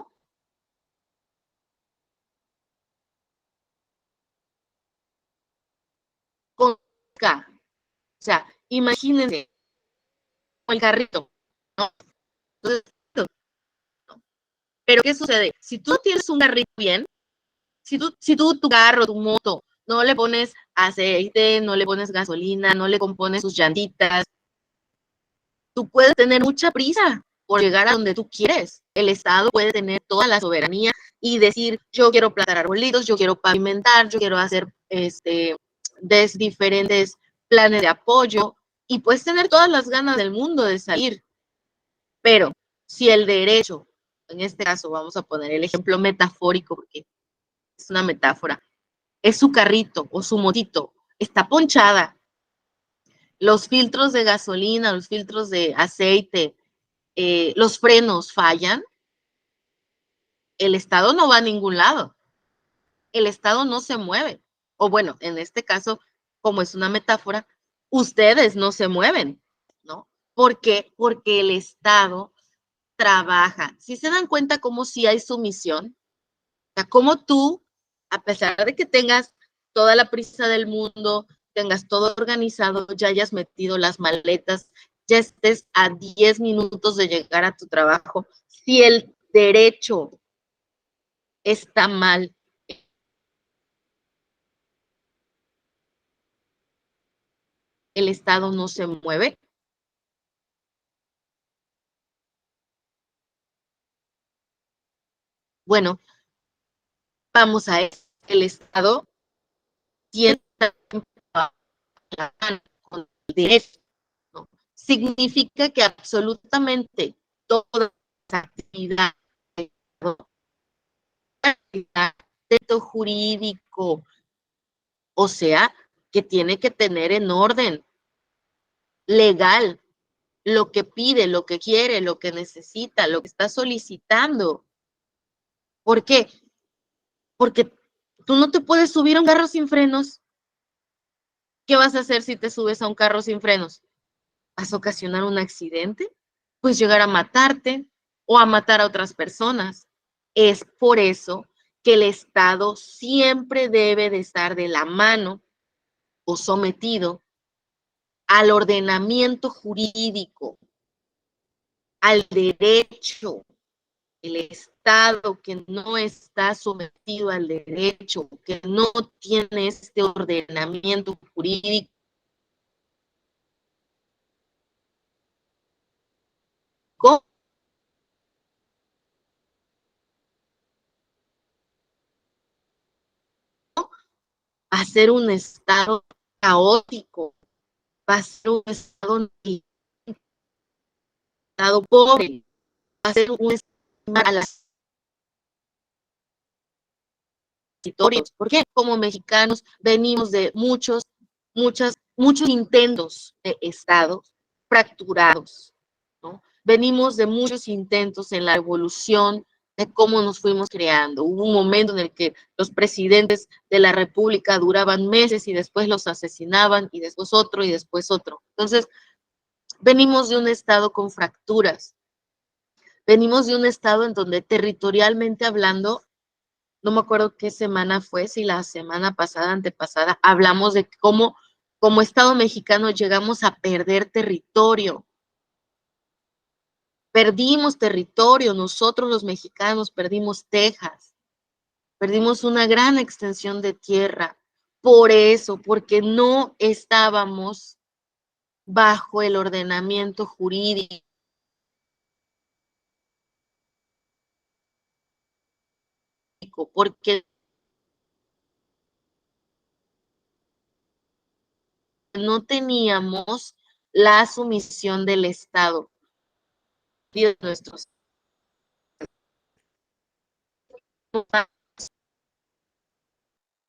conozca. O sea, imagínense el carrito, ¿no? Entonces, pero ¿qué sucede? Si tú tienes un carrito bien, si tú tu carro, tu moto, no le pones aceite, no le pones gasolina, no le compones sus llantitas, tú puedes tener mucha prisa por llegar a donde tú quieres. El Estado puede tener toda la soberanía y decir, yo quiero plantar arbolitos, yo quiero pavimentar, yo quiero hacer diferentes planes de apoyo y puedes tener todas las ganas del mundo de salir. Pero si el derecho, en este caso vamos a poner el ejemplo metafórico porque es una metáfora, es su carrito o su motito, está ponchada, los filtros de gasolina, los filtros de aceite, los frenos fallan, el Estado no va a ningún lado, el Estado no se mueve. O bueno, en este caso, como es una metáfora, ustedes no se mueven, ¿no? ¿Por qué? Porque el Estado trabaja. Si se dan cuenta cómo sí hay sumisión, o sea, cómo tú, a pesar de que tengas toda la prisa del mundo, tengas todo organizado, ya hayas metido las maletas, ya estés a 10 minutos de llegar a tu trabajo, si el derecho está mal, el Estado no se mueve. Bueno, vamos a eso. El Estado tiene la mano con el derecho, ¿no? Significa que absolutamente toda actividad jurídico, o sea, que tiene que tener en orden legal lo que pide, lo que quiere, lo que necesita, lo que está solicitando. ¿Por qué? Porque tú no te puedes subir a un carro sin frenos. ¿Qué vas a hacer si te subes a un carro sin frenos? ¿Vas a ocasionar un accidente? Pues llegar a matarte o a matar a otras personas. Es por eso que el Estado siempre debe de estar de la mano o sometido al ordenamiento jurídico, al derecho. El Estado que no está sometido al derecho, que no tiene este ordenamiento jurídico, va a ser un Estado caótico, va a ser un Estado pobre, va a ser un Estado a las territorios. ¿Por qué? Como mexicanos venimos de muchos intentos de Estado fracturados, ¿no? Venimos de muchos intentos en la evolución de cómo nos fuimos creando. Hubo un momento en el que los presidentes de la República duraban meses y después los asesinaban y después otro y después otro. Entonces, venimos de un Estado con fracturas. Venimos de un Estado en donde territorialmente hablando, no me acuerdo qué semana fue, si la semana pasada, antepasada, hablamos de cómo como Estado mexicano llegamos a perder territorio. Perdimos territorio, nosotros los mexicanos perdimos Texas, perdimos una gran extensión de tierra. Por eso, porque no estábamos bajo el ordenamiento jurídico, porque no teníamos la sumisión del Estado de nuestros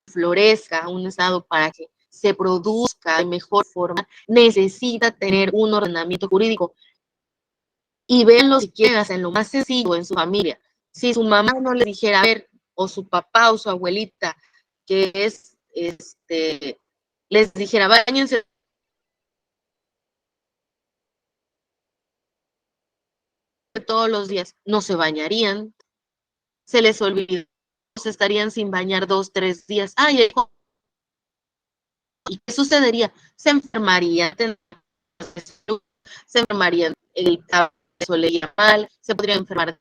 florezca un Estado para que se produzca de mejor forma, necesita tener un ordenamiento jurídico. Y véanlo si quieren hacer lo más sencillo en su familia. Si su mamá no le dijera, a ver, o su papá o su abuelita, que es, les dijera, báñense todos los días, no se bañarían, se les olvidó, se estarían sin bañar 2, 3 días. Ay, ¿y qué sucedería? Se enfermarían, se enfermarían, el cabello leía mal, se podría enfermar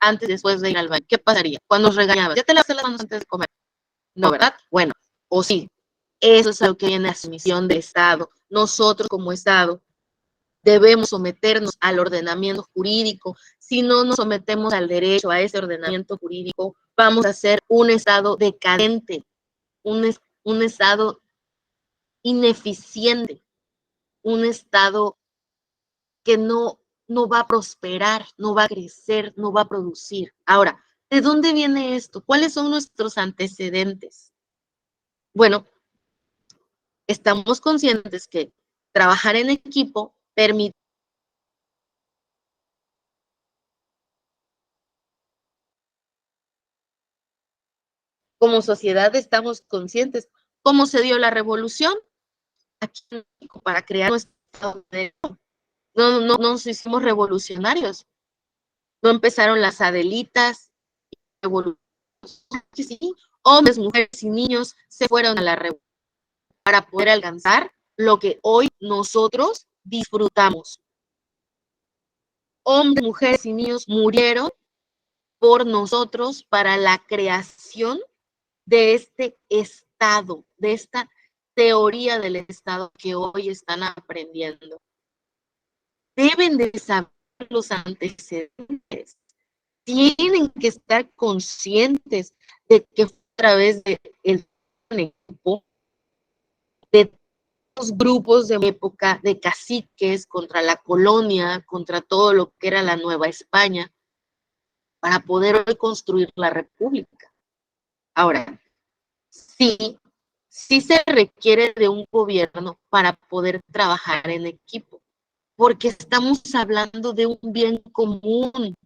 antes, después de ir al baño. ¿Qué pasaría? Cuando nos regañaban, ya te lavaste las manos antes de comer. No, ¿verdad? Bueno, o sí. Eso es lo que viene a la sumisión del Estado. Nosotros como Estado debemos someternos al ordenamiento jurídico. Si no nos sometemos al derecho, a ese ordenamiento jurídico, vamos a ser un Estado decadente, un Estado ineficiente, un Estado que no va a prosperar, no va a crecer, no va a producir. Ahora, ¿de dónde viene esto? ¿Cuáles son nuestros antecedentes? Bueno, estamos conscientes que trabajar en equipo permite como sociedad estamos conscientes cómo se dio la revolución aquí en México para crear nuestro Estado de Derecho. no nos hicimos revolucionarios. No empezaron las Adelitas, sí, hombres, mujeres y niños se fueron a la revolución para poder alcanzar lo que hoy nosotros disfrutamos. Hombres, mujeres y niños murieron por nosotros para la creación de este Estado, de esta teoría del Estado que hoy están aprendiendo. Deben de saber los antecedentes, tienen que estar conscientes de que fue a través del equipo, de los grupos de época, de caciques contra la colonia, contra todo lo que era la Nueva España, para poder hoy construir la República. Ahora, sí se requiere de un gobierno para poder trabajar en equipo, porque estamos hablando de un bien común.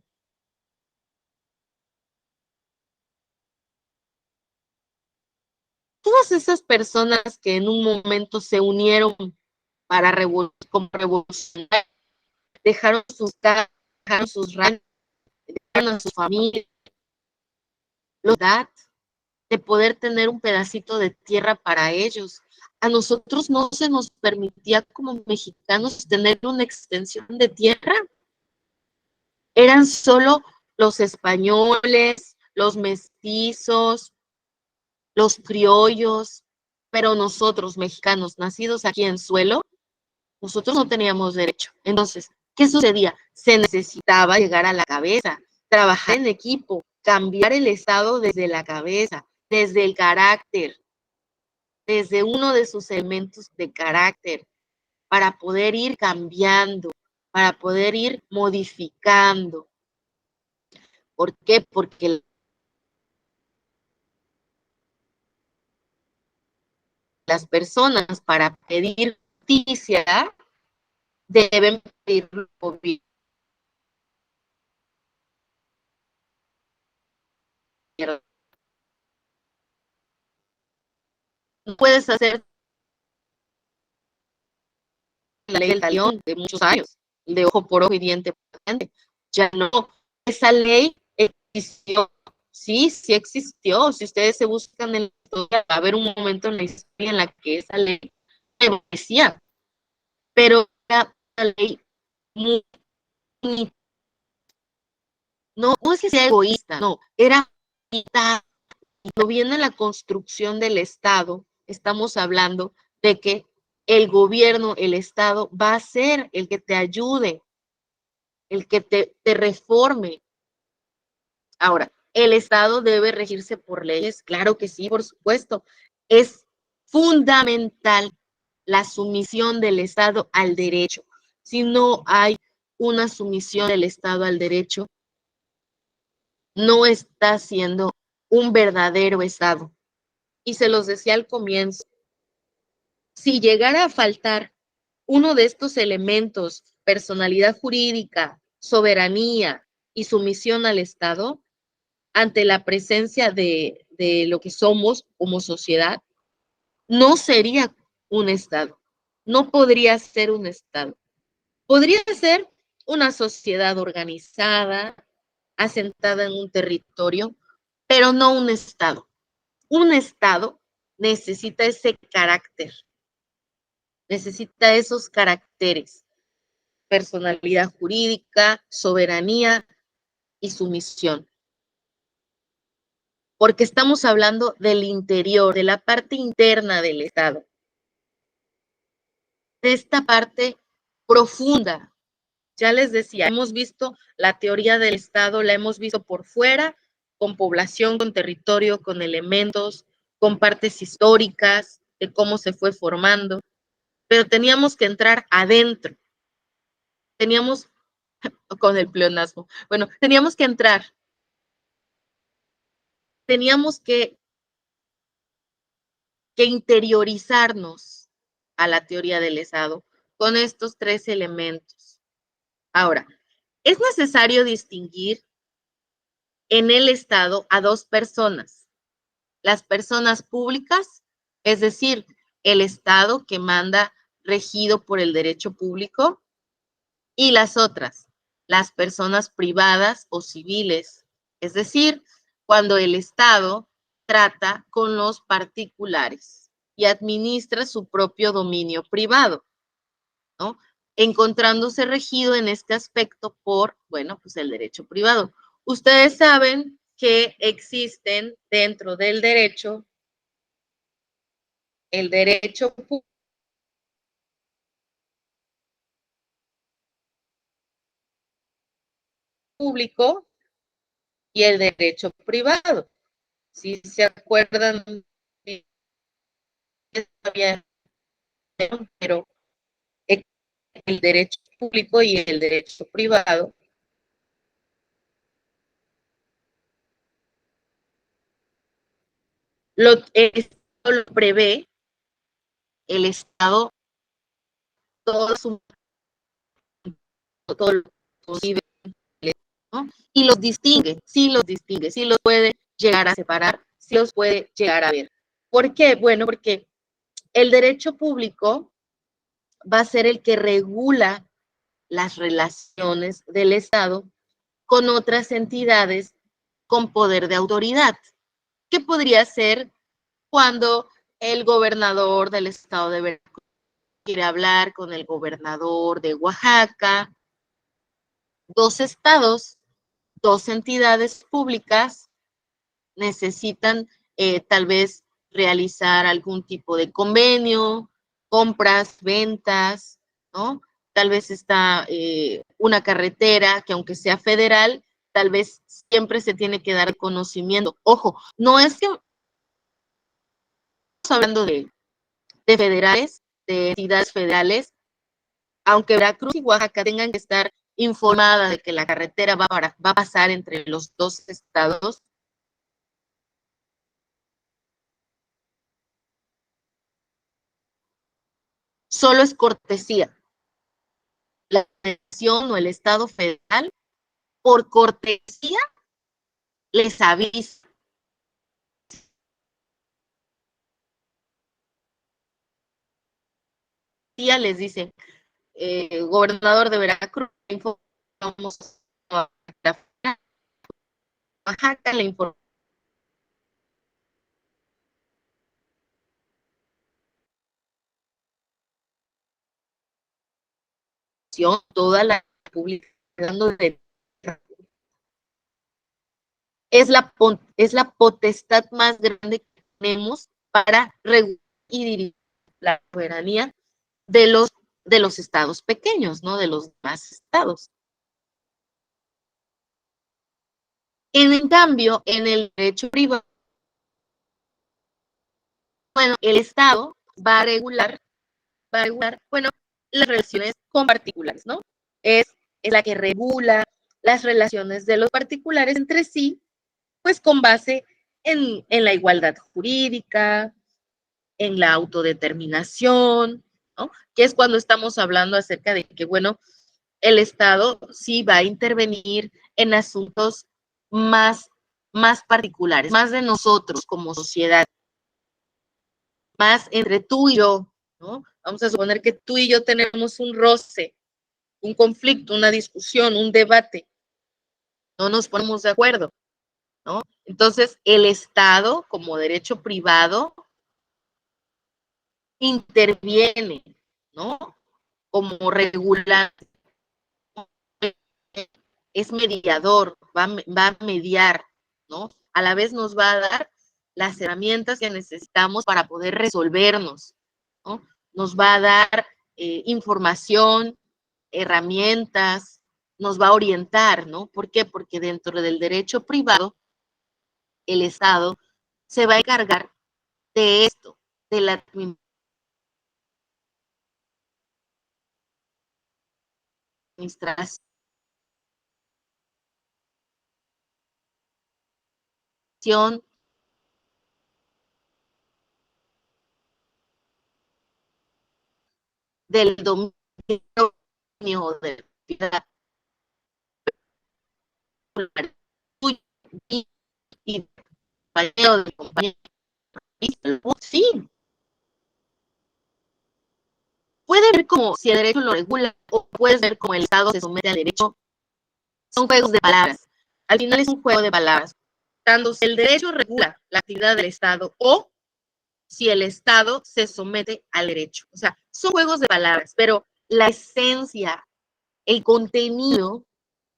Todas esas personas que en un momento se unieron para revolucionar, dejaron sus casas, dejaron sus ranchos, dejaron a su familia, la edad de poder tener un pedacito de tierra para ellos. A nosotros no se nos permitía como mexicanos tener una extensión de tierra. Eran solo los españoles, los mestizos, los criollos, pero nosotros, mexicanos, nacidos aquí en suelo, nosotros no teníamos derecho. Entonces, ¿qué sucedía? Se necesitaba llegar a la cabeza, trabajar en equipo, cambiar el Estado desde la cabeza, desde el carácter, desde uno de sus elementos de carácter, para poder ir cambiando, para poder ir modificando. ¿Por qué? Porque las personas para pedir justicia deben pedirlo al gobierno. No puedes hacer la ley del talión de muchos años, de ojo por ojo y diente por diente. Ya no. Esa ley existió. Sí, sí existió. Si ustedes se buscan en la historia, va a haber un momento en la historia en la que esa ley decía, pero era una ley muy, no es que sea egoísta, no, era mitad. Cuando viene la construcción del Estado, estamos hablando de que el gobierno, el Estado, va a ser el que te ayude, el que te reforme. Ahora, ¿el Estado debe regirse por leyes? Claro que sí, por supuesto. Es fundamental la sumisión del Estado al derecho. Si no hay una sumisión del Estado al derecho, no está siendo un verdadero Estado. Y se los decía al comienzo, si llegara a faltar uno de estos elementos, personalidad jurídica, soberanía y sumisión al Estado, ante la presencia de lo que somos como sociedad, no sería un Estado, no podría ser un Estado. Podría ser una sociedad organizada, asentada en un territorio, pero no un Estado. Un Estado necesita ese carácter, necesita esos caracteres, personalidad jurídica, soberanía y sumisión. Porque estamos hablando del interior, de la parte interna del Estado, de esta parte profunda. Ya les decía, hemos visto la teoría del Estado, la hemos visto por fuera, con población, con territorio, con elementos, con partes históricas de cómo se fue formando, pero teníamos que entrar adentro. Teníamos, con el pleonasmo, bueno, teníamos que entrar. Teníamos que interiorizarnos a la teoría del Estado con estos tres elementos. Ahora, es necesario distinguir en el Estado a dos personas. Las personas públicas, es decir, el Estado que manda regido por el derecho público, Y las otras, las personas privadas o civiles, es decir, cuando el Estado trata con los particulares y administra su propio dominio privado, ¿no? Encontrándose regido en este aspecto por, bueno, pues el derecho privado. Ustedes saben que existen dentro del derecho el derecho público y el derecho privado. Si se acuerdan, pero el derecho público y el derecho privado lo prevé el Estado, todo su todo lo posible, ¿no? Y los distingue, sí los puede llegar a separar, sí los puede llegar a ver. ¿Por qué? Bueno, porque el derecho público va a ser el que regula las relaciones del Estado con otras entidades con poder de autoridad, que podría ser cuando el gobernador del estado de Veracruz quiere hablar con el gobernador de Oaxaca, dos estados, dos entidades públicas necesitan tal vez realizar algún tipo de convenio, compras, ventas, ¿no? Tal vez está una carretera que aunque sea federal, tal vez siempre se tiene que dar conocimiento. Ojo, no es que estamos hablando de federales, de entidades federales, aunque Veracruz y Oaxaca tengan que estar informadas de que la carretera va a pasar entre los dos estados, solo es cortesía. La nación o el estado federal, por cortesía, les avisa. Les dice, gobernador de Veracruz, informamos a Oaxaca, le informamos toda la República es la potestad más grande que tenemos para regular y dirigir la soberanía de los estados pequeños, ¿no? De los demás estados. En cambio, en el derecho privado, bueno, el Estado va a regular, bueno, las relaciones con particulares, ¿no? Es la que regula las relaciones de los particulares entre sí, pues con base en la igualdad jurídica, en la autodeterminación, ¿no? Que es cuando estamos hablando acerca de que, bueno, el Estado sí va a intervenir en asuntos más, más particulares, más de nosotros como sociedad, más entre tú y yo, ¿no? Vamos a suponer que tú y yo tenemos un roce, un conflicto, una discusión, un debate, no nos ponemos de acuerdo, ¿no? Entonces, el Estado, como derecho privado, interviene, ¿no? Como regulante, es mediador, va a mediar, ¿no? A la vez nos va a dar las herramientas que necesitamos para poder resolvernos, ¿no? Nos va a dar información, herramientas, nos va a orientar, ¿no? ¿Por qué? Porque dentro del derecho privado, el Estado se va a encargar de esto, de la administración del dominio de la y de compañero. Sí, puede haber como si el derecho lo regula, o puedes ver como el Estado se somete al derecho. Son juegos de palabras. Al final es un juego de palabras. Tanto si el derecho regula la actividad del Estado o si el Estado se somete al derecho. O sea, son juegos de palabras, pero la esencia, el contenido,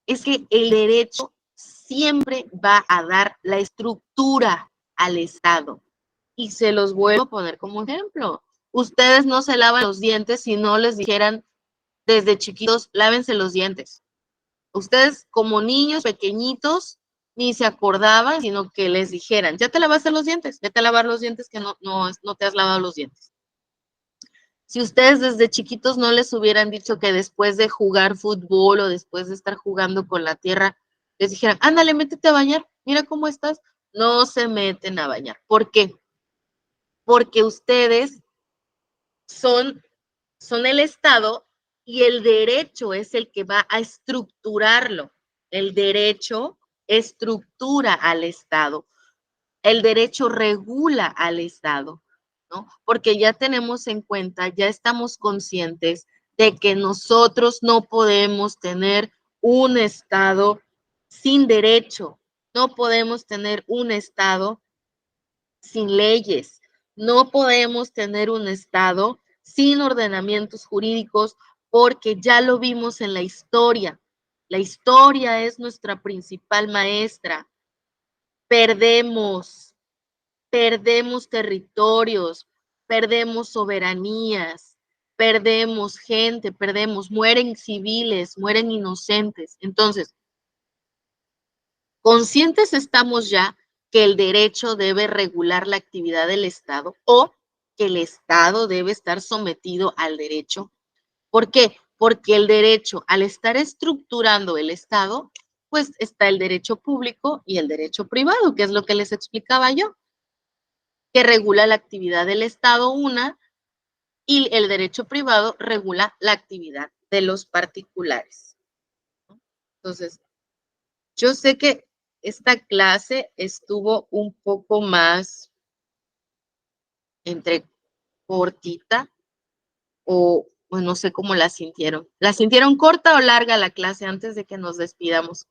es que el derecho siempre va a dar la estructura al Estado. Y se los vuelvo a poner como ejemplo. Ustedes no se lavan los dientes si no les dijeran desde chiquitos, lávense los dientes. Ustedes como niños pequeñitos ni se acordaban, sino que les dijeran, ya te lavaste los dientes, vete a lavar los dientes que no te has lavado los dientes. Si ustedes desde chiquitos no les hubieran dicho que después de jugar fútbol o después de estar jugando con la tierra, les dijeran, ándale, métete a bañar, mira cómo estás, no se meten a bañar. ¿Por qué? Porque ustedes son el Estado y el derecho es el que va a estructurarlo. El derecho estructura al Estado. El derecho regula al Estado, ¿no? Porque ya tenemos en cuenta, ya estamos conscientes de que nosotros no podemos tener un Estado sin derecho, no podemos tener un Estado sin leyes, no podemos tener un Estado sin ordenamientos jurídicos porque ya lo vimos en la historia. La historia es nuestra principal maestra. Perdemos territorios, perdemos soberanías, perdemos gente, mueren civiles, mueren inocentes. Entonces, conscientes estamos ya que el derecho debe regular la actividad del Estado o que el Estado debe estar sometido al derecho. ¿Por qué? Porque el derecho, al estar estructurando el Estado, pues está el derecho público y el derecho privado, que es lo que les explicaba yo, que regula la actividad del Estado una y el derecho privado regula la actividad de los particulares. Entonces, yo sé que esta clase estuvo un poco más entre cortita o pues no sé cómo la sintieron. ¿La sintieron corta o larga la clase antes de que nos despidamos?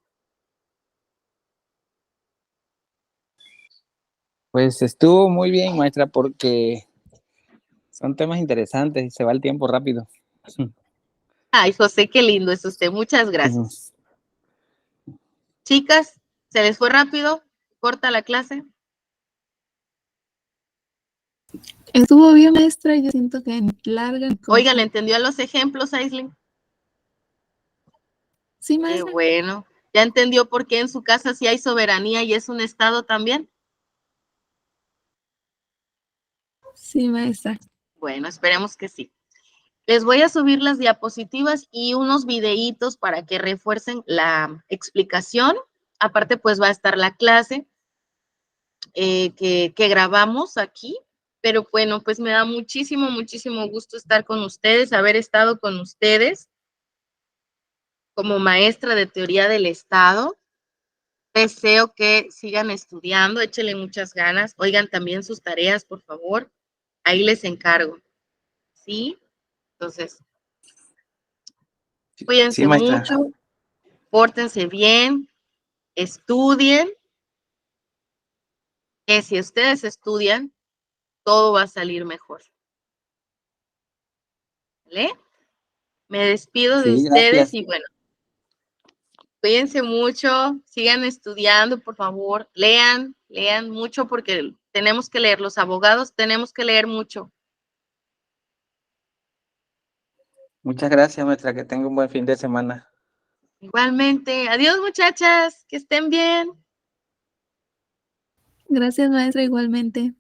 Pues estuvo muy bien, maestra, porque son temas interesantes y se va el tiempo rápido. Ay, José, qué lindo es usted. Muchas gracias. Chicas, ¿se les fue rápido? ¿Corta la clase? Estuvo bien, maestra, yo siento que larga. Oiga, ¿le entendió los ejemplos, Aislinn? Sí, Qué maestra. bueno. ¿Ya entendió por qué en su casa sí hay soberanía y es un Estado también? Sí, maestra. Bueno, esperemos que sí. Les voy a subir las diapositivas y unos videitos para que refuercen la explicación. Aparte, pues va a estar la clase que grabamos aquí. Pero bueno, pues me da muchísimo, muchísimo gusto estar con ustedes, haber estado con ustedes como maestra de teoría del Estado. Deseo que sigan estudiando, échenle muchas ganas. Oigan también sus tareas, por favor. Ahí les encargo. ¿Sí? Entonces, cuídense mucho, pórtense bien, estudien, que si ustedes estudian, todo va a salir mejor. ¿Vale? Me despido de ustedes y bueno, cuídense mucho, sigan estudiando, por favor, lean mucho porque tenemos que leer, los abogados tenemos que leer mucho. Muchas gracias, maestra, que tenga un buen fin de semana. Igualmente, adiós muchachas, que estén bien. Gracias, maestra, igualmente.